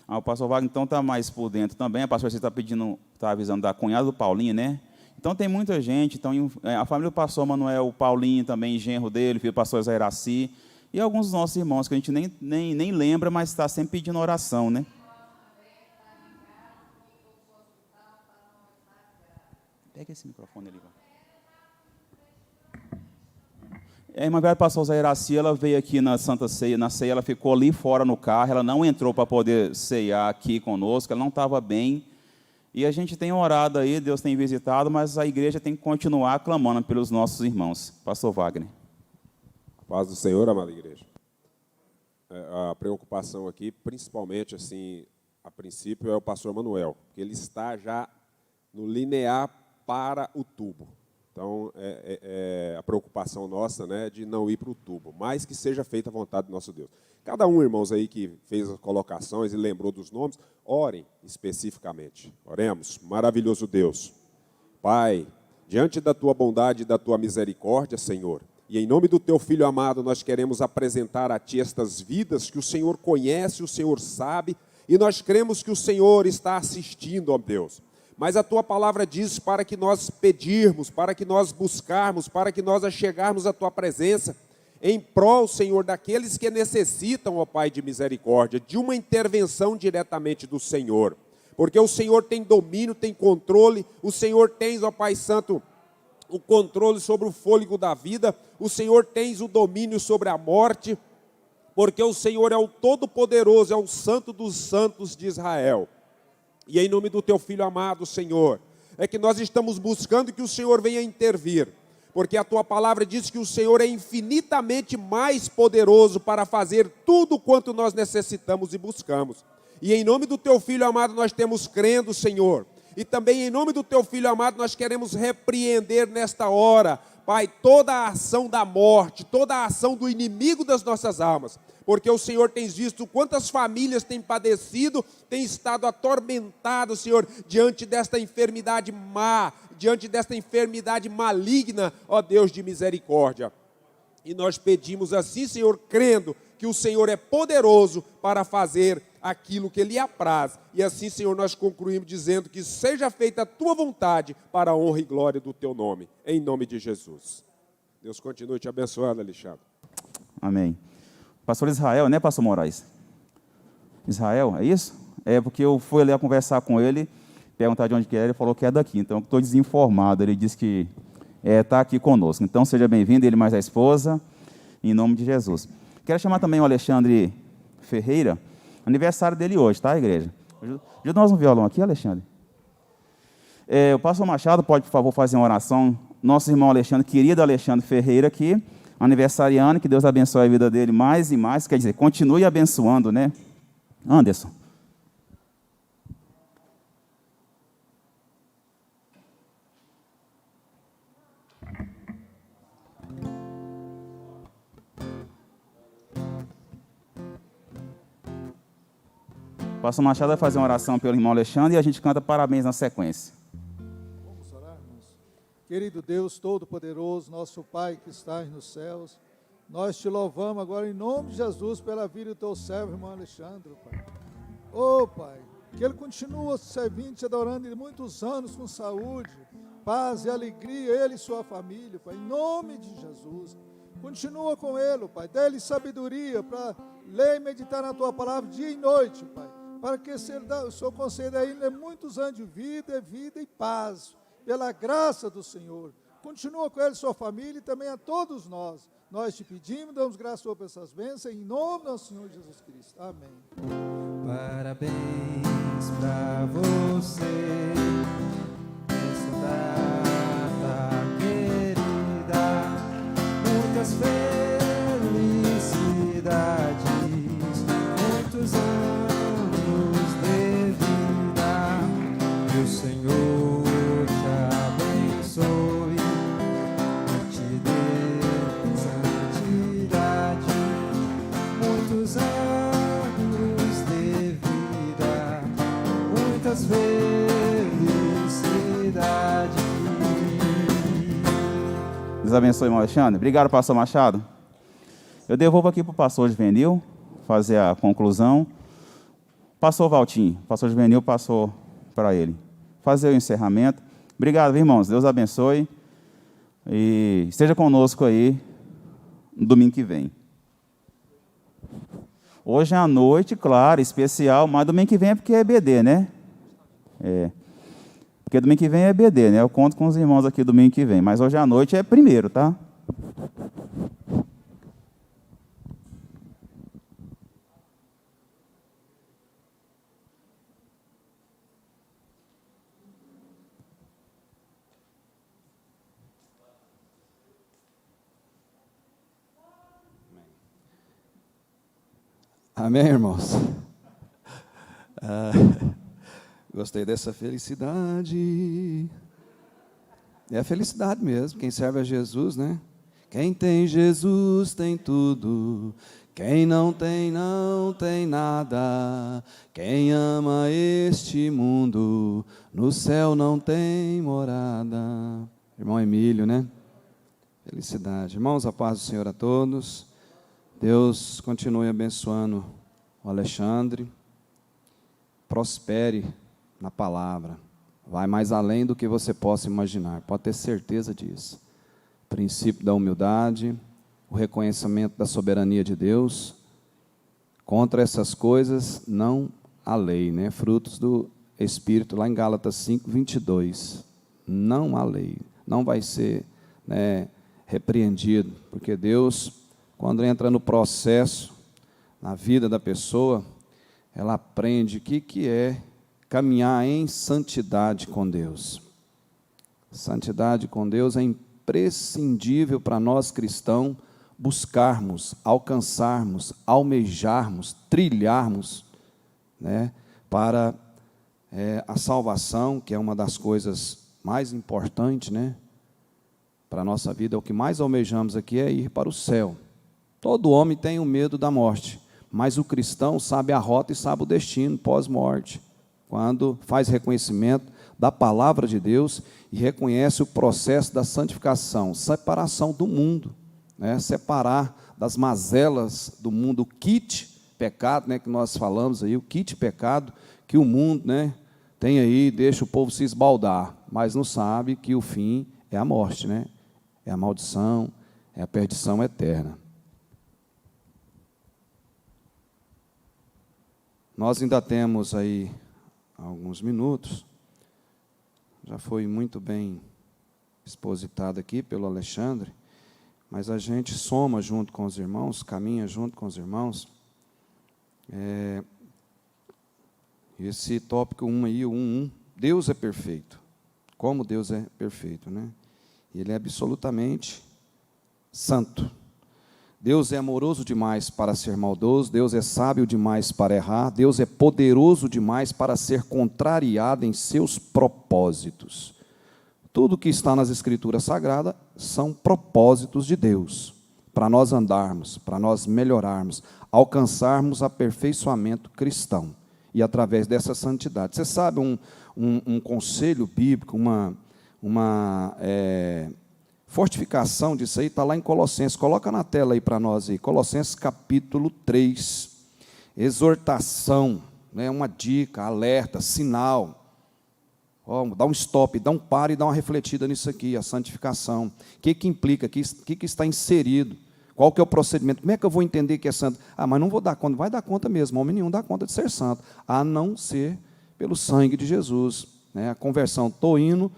O pastor Wagner, então, está mais por dentro também. A pastora está pedindo, está avisando da cunhada do Paulinho, né? Então, tem muita gente. Então, a família do pastor Manuel, o Paulinho também, genro dele, filho do pastor Zé Iraci, e alguns dos nossos irmãos, que a gente nem lembra, mas está sempre pedindo oração, né? Pega esse microfone ali, A irmã velha pastor Zé Iraci, ela veio aqui na Santa Ceia, na ceia, ela ficou ali fora no carro, ela não entrou para poder ceiar aqui conosco, ela não estava bem. E a gente tem orado aí, Deus tem visitado, mas a igreja tem que continuar clamando pelos nossos irmãos. Pastor Wagner. Paz do Senhor, amada igreja. A preocupação aqui, principalmente, assim, a princípio, é o pastor Manuel, porque ele está já no linear para o tubo. Então, a preocupação nossa, né, de não ir para o tubo, mas que seja feita a vontade do nosso Deus. Cada um, irmãos, aí que fez as colocações e lembrou dos nomes, orem especificamente. Oremos. Maravilhoso Deus. Pai, diante da Tua bondade e da Tua misericórdia, Senhor, e em nome do Teu Filho amado, nós queremos apresentar a Ti estas vidas que o Senhor conhece, o Senhor sabe, e nós cremos que o Senhor está assistindo, ó Deus. Mas a Tua palavra diz para que nós pedirmos, para que nós buscarmos, para que nós achegarmos à Tua presença, em prol, Senhor, daqueles que necessitam, ó Pai de misericórdia, de uma intervenção diretamente do Senhor. Porque o Senhor tem domínio, tem controle, o Senhor tem, ó Pai Santo, o controle sobre o fôlego da vida, o Senhor tem o domínio sobre a morte, porque o Senhor é o Todo-Poderoso, é o Santo dos Santos de Israel. E em nome do Teu Filho amado, Senhor, é que nós estamos buscando que o Senhor venha intervir, porque a Tua palavra diz que o Senhor é infinitamente mais poderoso para fazer tudo quanto nós necessitamos e buscamos. E em nome do Teu Filho amado nós temos crendo, Senhor, e também em nome do Teu Filho amado nós queremos repreender nesta hora, Pai, toda a ação da morte, toda a ação do inimigo das nossas almas, porque o Senhor tem visto quantas famílias têm padecido, têm estado atormentados, Senhor, diante desta enfermidade má, diante desta enfermidade maligna, ó Deus de misericórdia. E nós pedimos assim, Senhor, crendo que o Senhor é poderoso para fazer aquilo que Ele apraz. E assim, Senhor, nós concluímos dizendo que seja feita a Tua vontade para a honra e glória do Teu nome. Em nome de Jesus. Deus continue te abençoando, Alexandre. Amém. Pastor Israel, né, pastor Moraes? Israel, é isso? É porque eu fui ali a conversar com ele, perguntar de onde que era, ele falou que é daqui. Então, eu estou desinformado. Ele disse que está aqui conosco. Então, seja bem-vindo, ele mais a esposa, em nome de Jesus. Quero chamar também o Alexandre Ferreira, aniversário dele hoje, tá, igreja? Ajuda nós um violão aqui, Alexandre. O pastor Machado pode, por favor, fazer uma oração. Nosso irmão Alexandre, querido Alexandre Ferreira aqui, aniversariando, que Deus abençoe a vida dele mais e mais, quer dizer, continue abençoando, né? Anderson. O pastor Machado vai fazer uma oração pelo irmão Alexandre e a gente canta parabéns na sequência. Vamos orar, irmãos. Querido Deus Todo-Poderoso, nosso Pai que estás nos céus, nós te louvamos agora em nome de Jesus pela vida do teu servo, irmão Alexandre, Pai. Pai, que ele continue servindo, te adorando em muitos anos com saúde, paz e alegria, ele e sua família, Pai, em nome de Jesus. Continua com ele, Pai, dê-lhe sabedoria para ler e meditar na tua palavra dia e noite, Pai, para que o Senhor conceda ainda muitos anos de vida e paz, pela graça do Senhor. Continua com ele, sua família e também a todos nós. Nós te pedimos, damos graças por essas bênçãos, em nome do nosso Senhor Jesus Cristo. Amém. Parabéns pra você, nessa data querida, muitas felicidades, muitos anos de vida, que o Senhor te abençoe, te dê santidade, muitos anos felicidade. Deus abençoe, irmão Alexandre. Obrigado, pastor Machado. Eu devolvo aqui para o pastor Juvenil fazer a conclusão. Pastor Valtim, pastor Juvenil passou para ele fazer o encerramento. Obrigado, irmãos. Deus abençoe. E esteja conosco aí no domingo que vem. Hoje é a noite, claro, especial, mas domingo que vem é porque é EBD, né? Porque domingo que vem é EBD, né? Eu conto com os irmãos aqui domingo que vem, mas hoje à noite é primeiro, tá? Amém, irmãos? Gostei dessa felicidade. É a felicidade mesmo. Quem serve a Jesus, né? Quem tem Jesus tem tudo. Quem não tem nada. Quem ama este mundo, no céu não tem morada. Irmão Emílio, né? Felicidade. Irmãos, a paz do Senhor a todos. Deus continue abençoando o Alexandre. Prospere na palavra. Vai mais além do que você possa imaginar. Pode ter certeza disso. O princípio da humildade, o reconhecimento da soberania de Deus. Contra essas coisas não há lei, né? Frutos do Espírito, lá em Gálatas 5:22. Não há lei. Não vai ser, né, repreendido, porque Deus, quando entra no processo, na vida da pessoa, ela aprende o que é caminhar em santidade com Deus. Santidade com Deus é imprescindível para nós cristãos buscarmos, alcançarmos, almejarmos, trilharmos, né, para a salvação, que é uma das coisas mais importantes, né, para a nossa vida. O que mais almejamos aqui é ir para o céu. Todo homem tem o medo da morte, mas o cristão sabe a rota e sabe o destino pós-morte, quando faz reconhecimento da palavra de Deus e reconhece o processo da santificação, separação do mundo. né? Separar das mazelas do mundo, o kit pecado, né, que nós falamos aí, o kit pecado que o mundo, né, tem aí, deixa o povo se esbaldar, mas não sabe que o fim é a morte, né? É a maldição, é a perdição eterna. Nós ainda temos aí alguns minutos, já foi muito bem expositado aqui pelo Alexandre, mas a gente soma junto com os irmãos, caminha junto com os irmãos. Esse tópico 1 aí, o 1.1, Deus é perfeito. Como Deus é perfeito, né? Ele é absolutamente santo. Deus é amoroso demais para ser maldoso, Deus é sábio demais para errar, Deus é poderoso demais para ser contrariado em seus propósitos. Tudo que está nas Escrituras Sagradas são propósitos de Deus, para nós andarmos, para nós melhorarmos, alcançarmos aperfeiçoamento cristão, e através dessa santidade. Você sabe, um conselho bíblico, uma fortificação disso aí, está lá em Colossenses. Coloca na tela aí para nós, aí. Colossenses capítulo 3, exortação, né, uma dica, alerta, sinal. Dá um stop, dá um pare e dá uma refletida nisso aqui, a santificação. O que implica, o que está inserido, qual que é o procedimento, como é que eu vou entender que é santo? Mas não vou dar conta, vai dar conta mesmo, homem nenhum dá conta de ser santo, a não ser pelo sangue de Jesus, né? A conversão, estou indo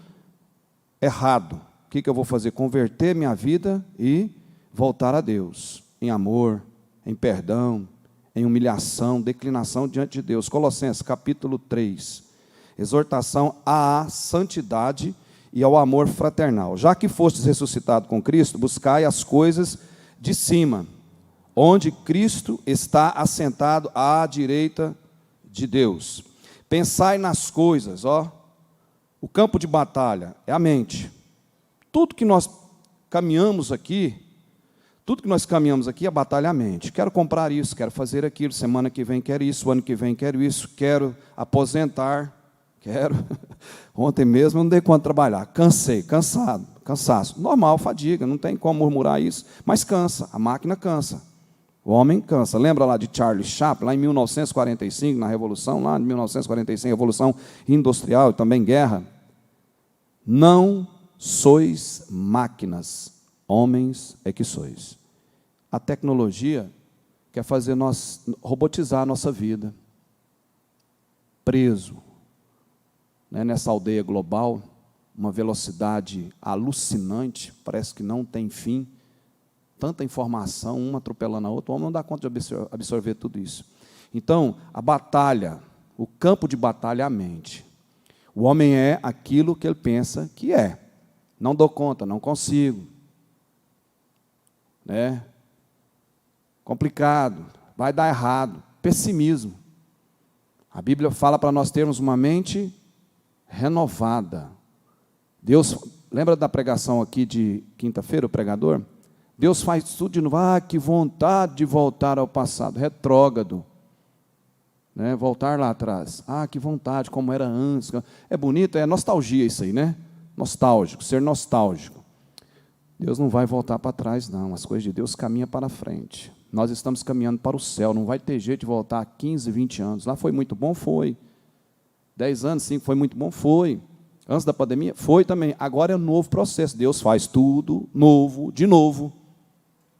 errado, o que eu vou fazer? Converter minha vida e voltar a Deus, em amor, em perdão, em humilhação, declinação diante de Deus. Colossenses capítulo 3, exortação à santidade e ao amor fraternal. Já que fostes ressuscitado com Cristo, buscai as coisas de cima, onde Cristo está assentado à direita de Deus. Pensai nas coisas, o campo de batalha é a mente. Tudo que nós caminhamos aqui, a batalha é a mente. Quero comprar isso, quero fazer aquilo, semana que vem quero isso, ano que vem quero isso, quero aposentar, Ontem mesmo eu não dei conta de trabalhar, cansaço. Normal, fadiga, não tem como murmurar isso, mas cansa, a máquina cansa. O homem cansa. Lembra lá de Charlie Chaplin, lá em 1945, na Revolução, lá em 1945, Revolução Industrial e também guerra. Não sois máquinas, homens é que sois. A tecnologia quer fazer nós robotizar a nossa vida. Preso, né, nessa aldeia global, uma velocidade alucinante, parece que não tem fim, tanta informação, uma atropelando a outra, o homem não dá conta de absorver tudo isso. Então, a batalha, o campo de batalha é a mente. O homem é aquilo que ele pensa que é. Não dou conta, não consigo. Né? Complicado, vai dar errado, pessimismo. A Bíblia fala para nós termos uma mente renovada. Deus, lembra da pregação aqui de quinta-feira, o pregador? Deus faz tudo de novo. Que vontade de voltar ao passado, retrógrado. Né? Voltar lá atrás. Que vontade, como era antes. É bonito, é nostalgia isso aí, né? Nostálgico, ser nostálgico. Deus não vai voltar para trás, não. As coisas de Deus caminham para frente. Nós estamos caminhando para o céu, não vai ter jeito de voltar 15, 20 anos. Lá foi muito bom? Foi. 10 anos, sim, foi muito bom? Foi. Antes da pandemia? Foi também. Agora é um novo processo. Deus faz tudo novo, de novo.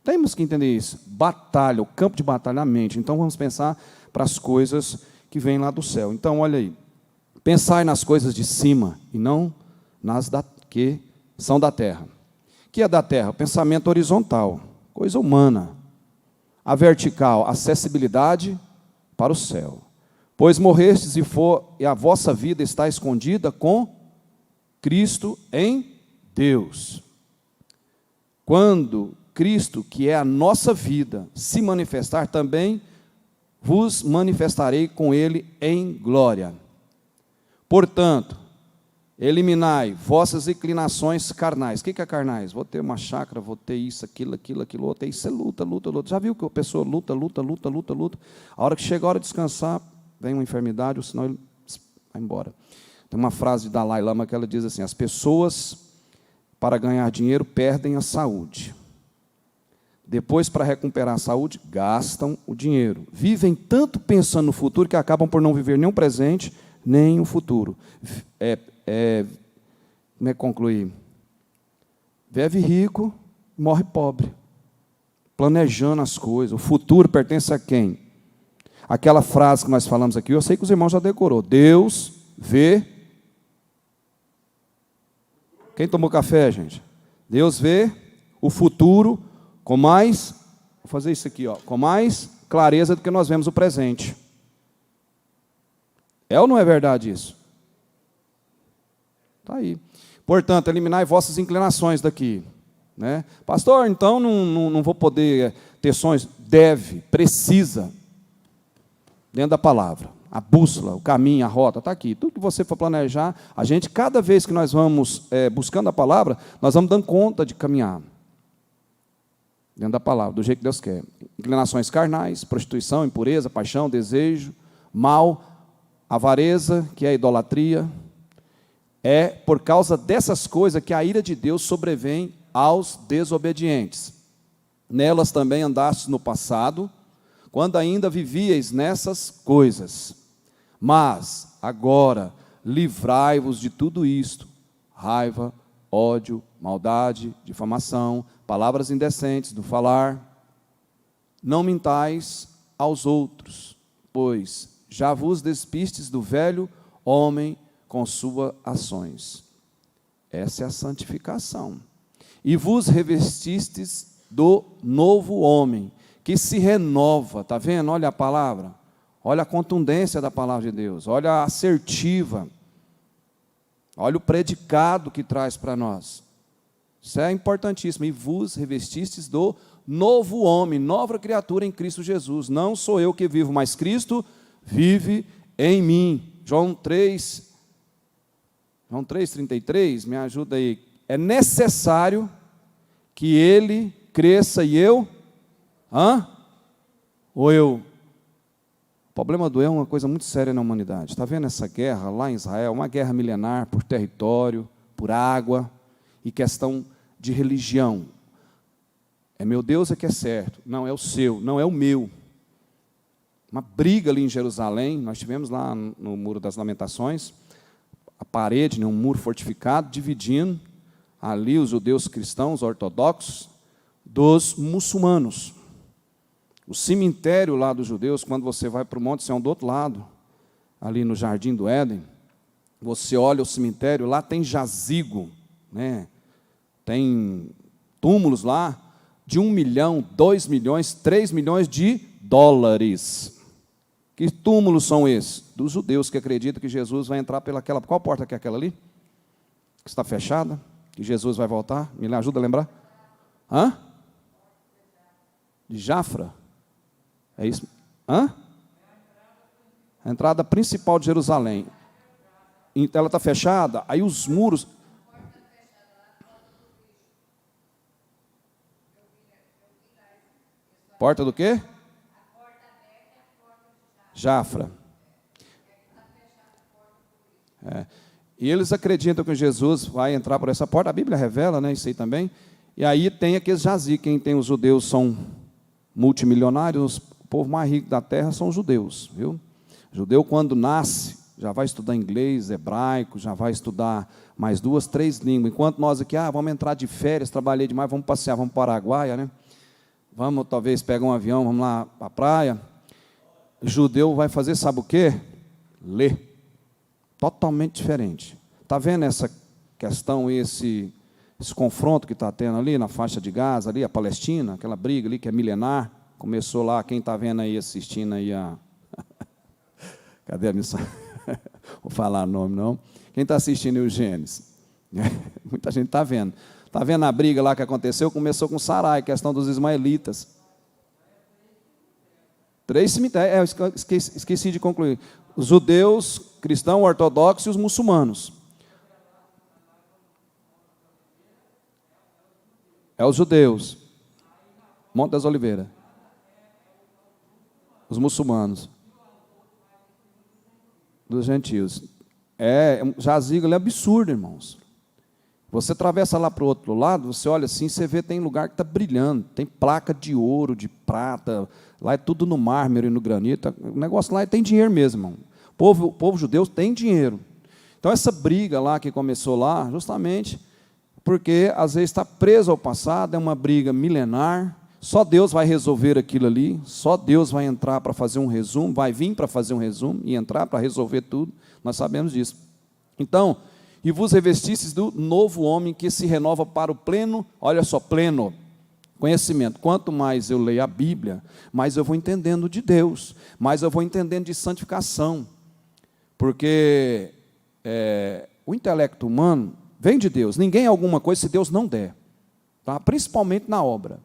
Temos que entender isso. Batalha, o campo de batalha, a mente. Então, vamos pensar para as coisas que vêm lá do céu. Então, olha aí. Pensai nas coisas de cima e não nas que são da terra. O que é da terra? O pensamento horizontal, coisa humana. A vertical, acessibilidade para o céu. Pois morrestes e a vossa vida está escondida com Cristo em Deus. Quando Cristo, que é a nossa vida, se manifestar, também vos manifestarei com Ele em glória. Portanto, eliminai vossas inclinações carnais. O que é carnais? Vou ter uma chácara, vou ter isso, aquilo outro. Isso é luta. Já viu que a pessoa luta. A hora que chega a hora de descansar, vem uma enfermidade, ou senão ele vai embora. Tem uma frase de Dalai Lama que ela diz assim: as pessoas, para ganhar dinheiro, perdem a saúde. Depois, para recuperar a saúde, gastam o dinheiro. Vivem tanto pensando no futuro que acabam por não viver nem o presente, nem o futuro. Como é que concluir? Vive rico, morre pobre. Planejando as coisas. O futuro pertence a quem? Aquela frase que nós falamos aqui, eu sei que os irmãos já decorou. Deus vê. Quem tomou café, gente? Deus vê o futuro com mais, vou fazer isso aqui, ó, com mais clareza do que nós vemos o presente. É ou não é verdade isso? Está aí. Portanto, eliminai vossas inclinações daqui. Né? Pastor, então não vou poder ter sonhos? Deve, precisa. Dentro da palavra. A bússola, o caminho, a rota, está aqui. Tudo que você for planejar, a gente, cada vez que nós vamos buscando a palavra, nós vamos dando conta de caminhar. Dentro da palavra, do jeito que Deus quer. Inclinações carnais, prostituição, impureza, paixão, desejo, mal, avareza, que é a idolatria. É por causa dessas coisas que a ira de Deus sobrevém aos desobedientes. Nelas também andastes no passado, quando ainda vivieis nessas coisas. Mas, agora, livrai-vos de tudo isto: raiva, ódio, maldade, difamação, palavras indecentes do falar. Não mintais aos outros, pois já vos despistes do velho homem com suas ações. Essa é a santificação. E vos revestistes do novo homem, que se renova. Está vendo? Olha a palavra. Olha a contundência da palavra de Deus. Olha a assertiva. Olha o predicado que traz para nós. Isso é importantíssimo. E vos revestistes do novo homem, nova criatura em Cristo Jesus. Não sou eu que vivo, mas Cristo vive em mim. João 3,33, me ajuda aí. É necessário que ele cresça e eu... Ou eu? O problema do eu é uma coisa muito séria na humanidade. Está vendo essa guerra lá em Israel? Uma guerra milenar por território, por água e questão de religião. É meu Deus é que é certo. Não, é o seu, não é o meu. Uma briga ali em Jerusalém, nós tivemos lá no Muro das Lamentações, a parede, um muro fortificado, dividindo ali os judeus cristãos ortodoxos dos muçulmanos. O cemitério lá dos judeus, quando você vai para o Monte Sião do outro lado, ali no Jardim do Éden, você olha o cemitério, lá tem jazigo, né? Tem túmulos lá de 1 milhão, 2 milhões, 3 milhões de dólares. Que túmulos são esses? Dos judeus que acreditam que Jesus vai entrar pelaquela... Qual porta que é aquela ali? Que está fechada? Que Jesus vai voltar? Me ajuda a lembrar? De Jafra? É isso? A entrada principal de Jerusalém. Então ela está fechada, aí os muros... Porta do quê? Jafra. E eles acreditam que Jesus vai entrar por essa porta. A Bíblia revela, né, isso aí também. E aí tem aqueles jazigos. Quem tem os judeus são multimilionários. O povo mais rico da terra são os judeus, viu? O judeu, quando nasce, já vai estudar inglês, hebraico, já vai estudar mais 2, 3 línguas. Enquanto nós aqui, vamos entrar de férias, trabalhei demais, vamos passear, vamos para o Araguaia, né? Vamos, talvez, pegar um avião, vamos lá para a praia. O judeu vai fazer, sabe o quê? Ler. Totalmente diferente. Está vendo essa questão, esse confronto que está tendo ali na faixa de Gaza, ali, a Palestina, aquela briga ali que é milenar. Começou lá, quem está vendo aí, assistindo aí a... Cadê a missão? Vou falar o nome, não. Quem está assistindo aí o Gênesis? Muita gente está vendo. Está vendo a briga lá que aconteceu? Começou com Sarai, questão dos ismaelitas. 3 cemitérios, esqueci de concluir. Os judeus, cristãos, ortodoxos e os muçulmanos. É os judeus. Monte das Oliveiras. Os muçulmanos. Dos gentios. Jazigo é absurdo, irmãos. Você atravessa lá para o outro lado, você olha assim, você vê tem lugar que está brilhando, tem placa de ouro, de prata, lá é tudo no mármore e no granito, o negócio lá tem dinheiro mesmo, irmão. O povo judeu tem dinheiro. Então essa briga lá que começou lá, justamente porque às vezes está preso ao passado, é uma briga milenar, só Deus vai resolver aquilo ali, só Deus vai entrar para fazer um resumo, vai vir para fazer um resumo e entrar para resolver tudo, nós sabemos disso. Então, e vos revestistes do novo homem que se renova para o pleno, olha só, pleno conhecimento. Quanto mais eu leio a Bíblia, mais eu vou entendendo de Deus, mais eu vou entendendo de santificação, porque o intelecto humano vem de Deus, ninguém é alguma coisa se Deus não der, tá? Principalmente na obra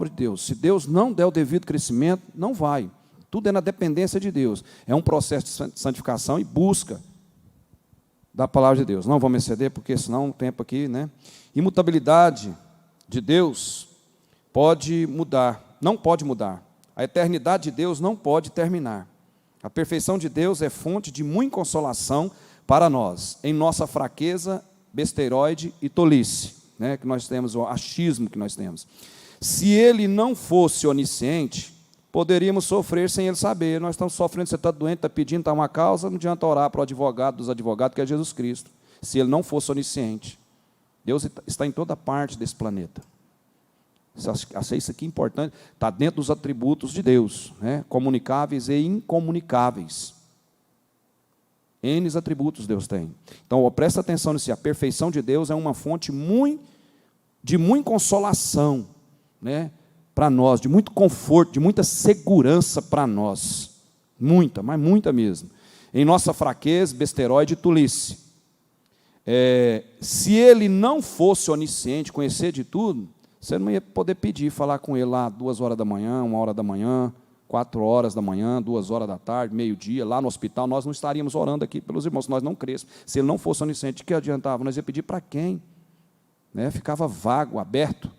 de Deus, se Deus não der o devido crescimento, não vai, tudo é na dependência de Deus, é um processo de santificação e busca da palavra de Deus. Não vamos exceder, porque senão o tempo aqui, né? Imutabilidade de Deus pode mudar, não pode mudar. A eternidade de Deus não pode terminar. A perfeição de Deus é fonte de muita consolação para nós, em nossa fraqueza, besteroide e tolice, né? Que nós temos, o achismo que nós temos. Se Ele não fosse onisciente, poderíamos sofrer sem Ele saber. Nós estamos sofrendo, você está doente, está pedindo, está uma causa, não adianta orar para o advogado dos advogados, que é Jesus Cristo, se Ele não fosse onisciente. Deus está em toda parte desse planeta. Achei isso aqui importante, está dentro dos atributos de Deus, né? Comunicáveis e incomunicáveis. N atributos Deus tem. Então, presta atenção nisso, a perfeição de Deus é uma fonte de muita consolação, né? Para nós, de muito conforto, de muita segurança para nós. Muita, mas muita mesmo. Em nossa fraqueza, besteroide e tolice. Se Ele não fosse onisciente, conhecer de tudo, você não ia poder pedir, falar com Ele lá 2 horas da manhã, 1 hora da manhã, 4 horas da manhã, 2 horas da tarde, meio-dia, lá no hospital, nós não estaríamos orando aqui pelos irmãos, se nós não crêssemos. Se Ele não fosse onisciente, o que adiantava? Nós ia pedir para quem? Né? Ficava vago, aberto.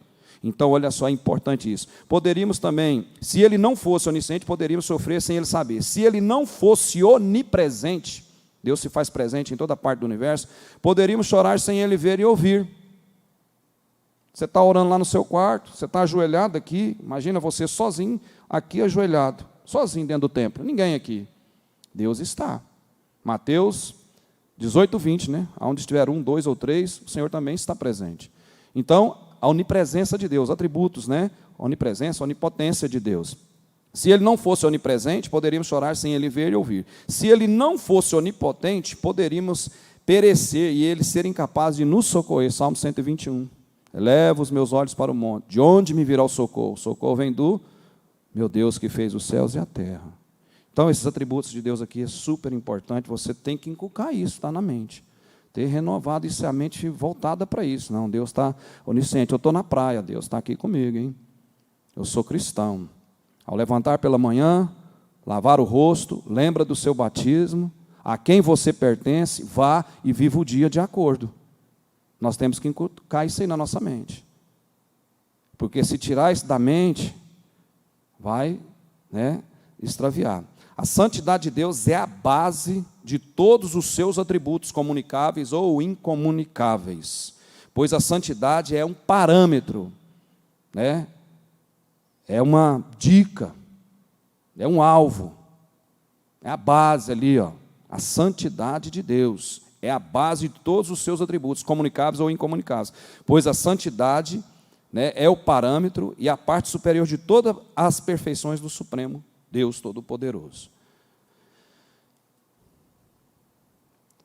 Então, olha só, é importante isso. Poderíamos também, se Ele não fosse onisciente, poderíamos sofrer sem Ele saber. Se Ele não fosse onipresente, Deus se faz presente em toda parte do universo, poderíamos chorar sem Ele ver e ouvir. Você está orando lá no seu quarto, você está ajoelhado aqui, imagina você sozinho, aqui ajoelhado, sozinho dentro do templo, ninguém aqui. Deus está. Mateus 18, 20, né? Onde estiver 1, 2 ou 3, o Senhor também está presente. Então, a onipresença de Deus, atributos, né? Onipresença, onipotência de Deus. Se Ele não fosse onipresente, poderíamos chorar sem Ele ver e ouvir. Se Ele não fosse onipotente, poderíamos perecer e Ele ser incapaz de nos socorrer. Salmo 121. Eleva os meus olhos para o monte. De onde me virá o socorro? O socorro vem do meu Deus que fez os céus e a terra. Então, esses atributos de Deus aqui é super importante. Você tem que inculcar isso, está na mente. Ter renovado isso, a mente voltada para isso. Não, Deus está onisciente. Eu estou na praia, Deus está aqui comigo, hein? Eu sou cristão. Ao levantar pela manhã, lavar o rosto, lembra do seu batismo, a quem você pertence, vá e viva o dia de acordo. Nós temos que inculcar isso aí na nossa mente. Porque se tirar isso da mente, vai, né, extraviar. A santidade de Deus é a base de todos os seus atributos comunicáveis ou incomunicáveis, pois a santidade é um parâmetro, né? É uma dica, é um alvo, é a base ali, ó. A santidade de Deus é a base de todos os seus atributos, comunicáveis ou incomunicáveis, pois a santidade, né, é o parâmetro e a parte superior de todas as perfeições do Supremo Deus Todo-Poderoso.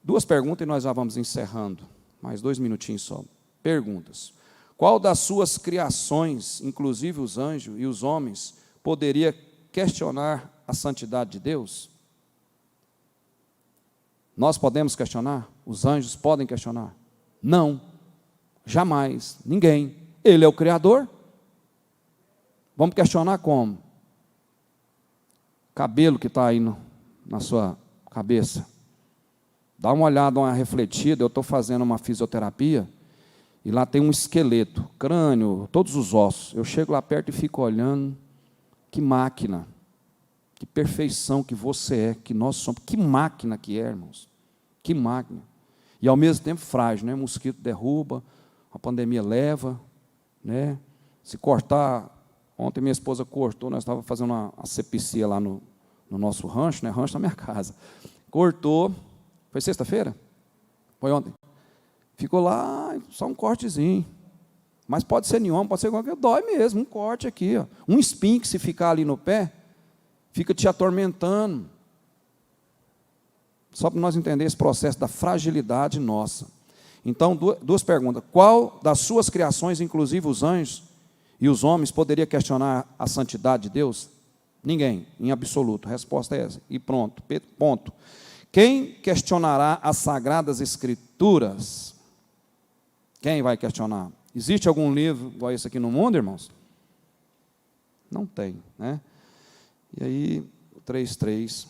2 perguntas e nós já vamos encerrando. Mais 2 minutinhos só. Perguntas. Qual das suas criações, inclusive os anjos e os homens, poderia questionar a santidade de Deus? Nós podemos questionar? Os anjos podem questionar? Não. Jamais. Ninguém. Ele é o Criador. Vamos questionar como? Cabelo que está aí na sua cabeça. Dá uma olhada, uma refletida. Eu estou fazendo uma fisioterapia e lá tem um esqueleto, crânio, todos os ossos. Eu chego lá perto e fico olhando. Que máquina, que perfeição que você é, que nós somos. Que máquina que é, irmãos. Que máquina. E ao mesmo tempo frágil, né? Mosquito derruba, a pandemia leva, né? Se cortar, ontem minha esposa cortou, nós estávamos fazendo uma asepsia lá no nosso rancho, né? Rancho na minha casa. Cortou, foi sexta-feira? Foi ontem. Ficou lá, só um cortezinho. Mas pode ser nenhum, pode ser qualquer, dói mesmo, um corte aqui, ó. Um espinho que se ficar ali no pé, fica te atormentando. Só para nós entender esse processo da fragilidade nossa. Então, duas perguntas. Qual das suas criações, inclusive os anjos e os homens, poderia questionar a santidade de Deus? Ninguém, em absoluto. A resposta é essa. E pronto, ponto. Quem questionará as sagradas escrituras? Quem vai questionar? Existe algum livro igual esse aqui no mundo, irmãos? Não tem, né? E aí, 3:3.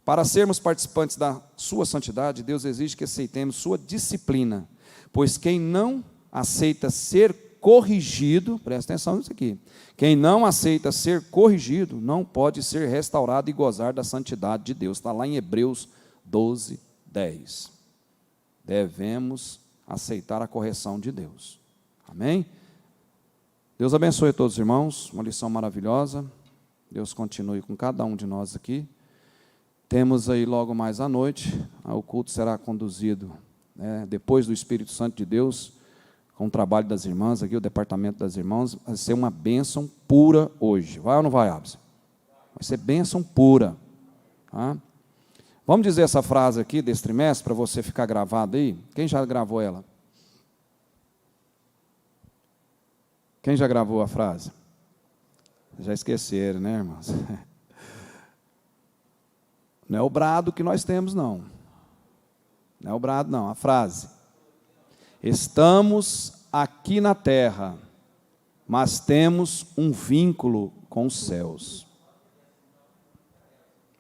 Para sermos participantes da sua santidade, Deus exige que aceitemos sua disciplina, pois quem não aceita ser corrigido, presta atenção nisso aqui, quem não aceita ser corrigido, não pode ser restaurado e gozar da santidade de Deus. Está lá em Hebreus 12:10. Devemos aceitar a correção de Deus. Amém? Deus abençoe a todos os irmãos, uma lição maravilhosa. Deus continue com cada um de nós aqui. Temos aí logo mais à noite, o culto será conduzido, né, depois do Espírito Santo de Deus, com o trabalho das irmãs aqui, o departamento das irmãs, vai ser uma bênção pura hoje. Vai ou não vai, Abson? Vai ser bênção pura. Tá? Vamos dizer essa frase aqui desse trimestre, para você ficar gravado aí? Quem já gravou ela? Quem já gravou a frase? Já esqueceram, né, irmãos? Não é o brado que nós temos, não. Não é o brado, não. A frase. Estamos aqui na terra, mas temos um vínculo com os céus.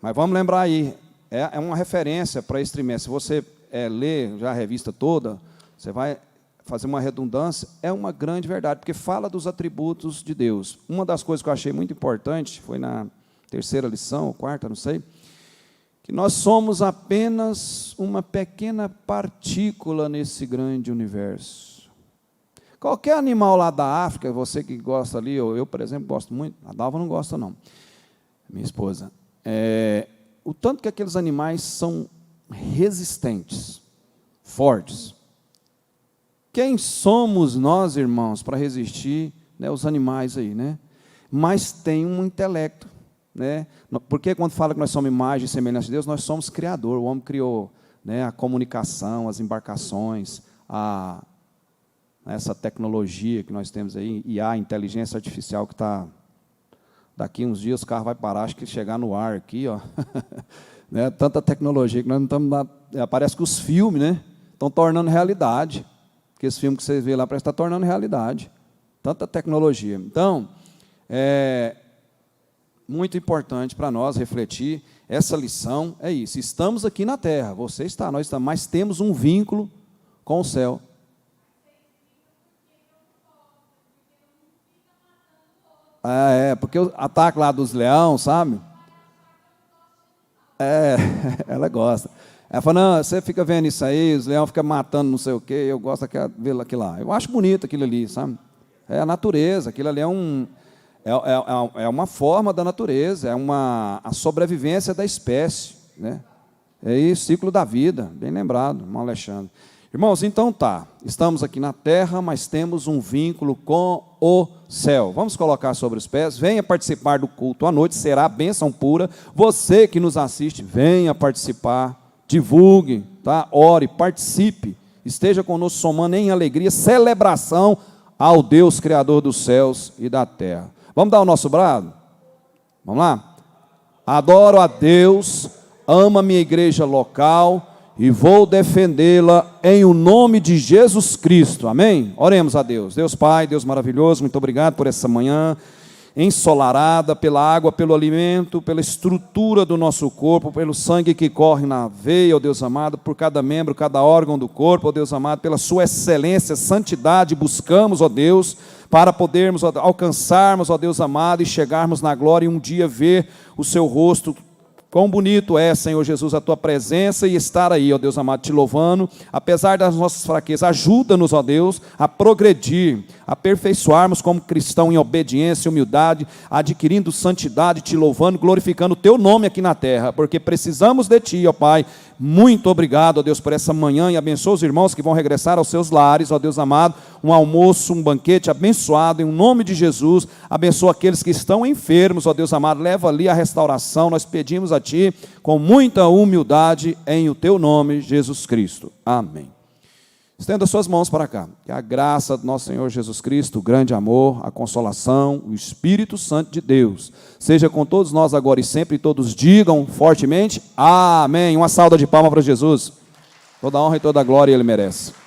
Mas vamos lembrar aí, é uma referência para esse trimestre. Se você ler já a revista toda, você vai fazer uma redundância, é uma grande verdade, porque fala dos atributos de Deus. Uma das coisas que eu achei muito importante, foi na terceira lição, ou quarta, não sei, que nós somos apenas uma pequena partícula nesse grande universo. Qualquer animal lá da África, você que gosta ali, ou eu, por exemplo, gosto muito, a Dalva não gosta, não, minha esposa, o tanto que aqueles animais são resistentes, fortes. Quem somos nós, irmãos, para resistir, né, os animais aí, né? Mas tem um intelecto, né? Porque quando fala que nós somos imagem e semelhança de Deus, nós somos criador. O homem criou, né, a comunicação, as embarcações, essa tecnologia que nós temos aí, e a inteligência artificial que está... Daqui uns dias o carro vai parar, acho que chegar no ar aqui, ó. Né, tanta tecnologia que nós não estamos lá... Parece que os filmes, né, estão tornando realidade. Porque esse filme que vocês vê lá parece que está tornando realidade. Tanta tecnologia. Então, muito importante para nós refletir, essa lição é isso. Estamos aqui na terra, você está, nós estamos, mas temos um vínculo com o céu. Porque o ataque lá dos leões, sabe? Ela gosta. Ela fala, não, você fica vendo isso aí, os leões ficam matando não sei o quê, eu gosto de ver aquilo lá. Eu acho bonito aquilo ali, sabe? É a natureza, aquilo ali é uma forma da natureza, a sobrevivência da espécie, né? É isso, ciclo da vida, bem lembrado, irmão Alexandre. Irmãos, então tá, estamos aqui na terra, mas temos um vínculo com o céu. Vamos colocar sobre os pés, venha participar do culto à noite, será bênção pura. Você que nos assiste, venha participar, divulgue, tá? Ore, participe, esteja conosco somando em alegria, celebração ao Deus Criador dos céus e da terra. Vamos dar o nosso brado? Vamos lá? Adoro a Deus, amo a minha igreja local e vou defendê-la em o nome de Jesus Cristo. Amém? Oremos a Deus. Deus Pai, Deus maravilhoso, muito obrigado por essa manhã ensolarada, pela água, pelo alimento, pela estrutura do nosso corpo, pelo sangue que corre na veia, ó Deus amado, por cada membro, cada órgão do corpo, ó Deus amado, pela sua excelência, santidade, buscamos, ó Deus, para podermos alcançarmos, ó Deus amado, e chegarmos na glória e um dia ver o seu rosto Quão bonito é, Senhor Jesus, a tua presença e estar aí, ó Deus amado, te louvando, apesar das nossas fraquezas. Ajuda-nos, ó Deus, a progredir, a aperfeiçoarmos como cristão em obediência e humildade, adquirindo santidade, te louvando, glorificando o teu nome aqui na terra, porque precisamos de ti, ó Pai. Muito obrigado, ó Deus, por essa manhã, e abençoa os irmãos que vão regressar aos seus lares, ó Deus amado, um almoço, um banquete abençoado, em nome de Jesus. Abençoa aqueles que estão enfermos, ó Deus amado, leva ali a restauração. Nós pedimos a ti com muita humildade em o teu nome, Jesus Cristo. Amém. Estenda suas mãos para cá. Que a graça do nosso Senhor Jesus Cristo, o grande amor, a consolação, o Espírito Santo de Deus, seja com todos nós agora e sempre, e todos digam fortemente, amém. Uma salva de palmas para Jesus. Toda honra e toda glória ele merece.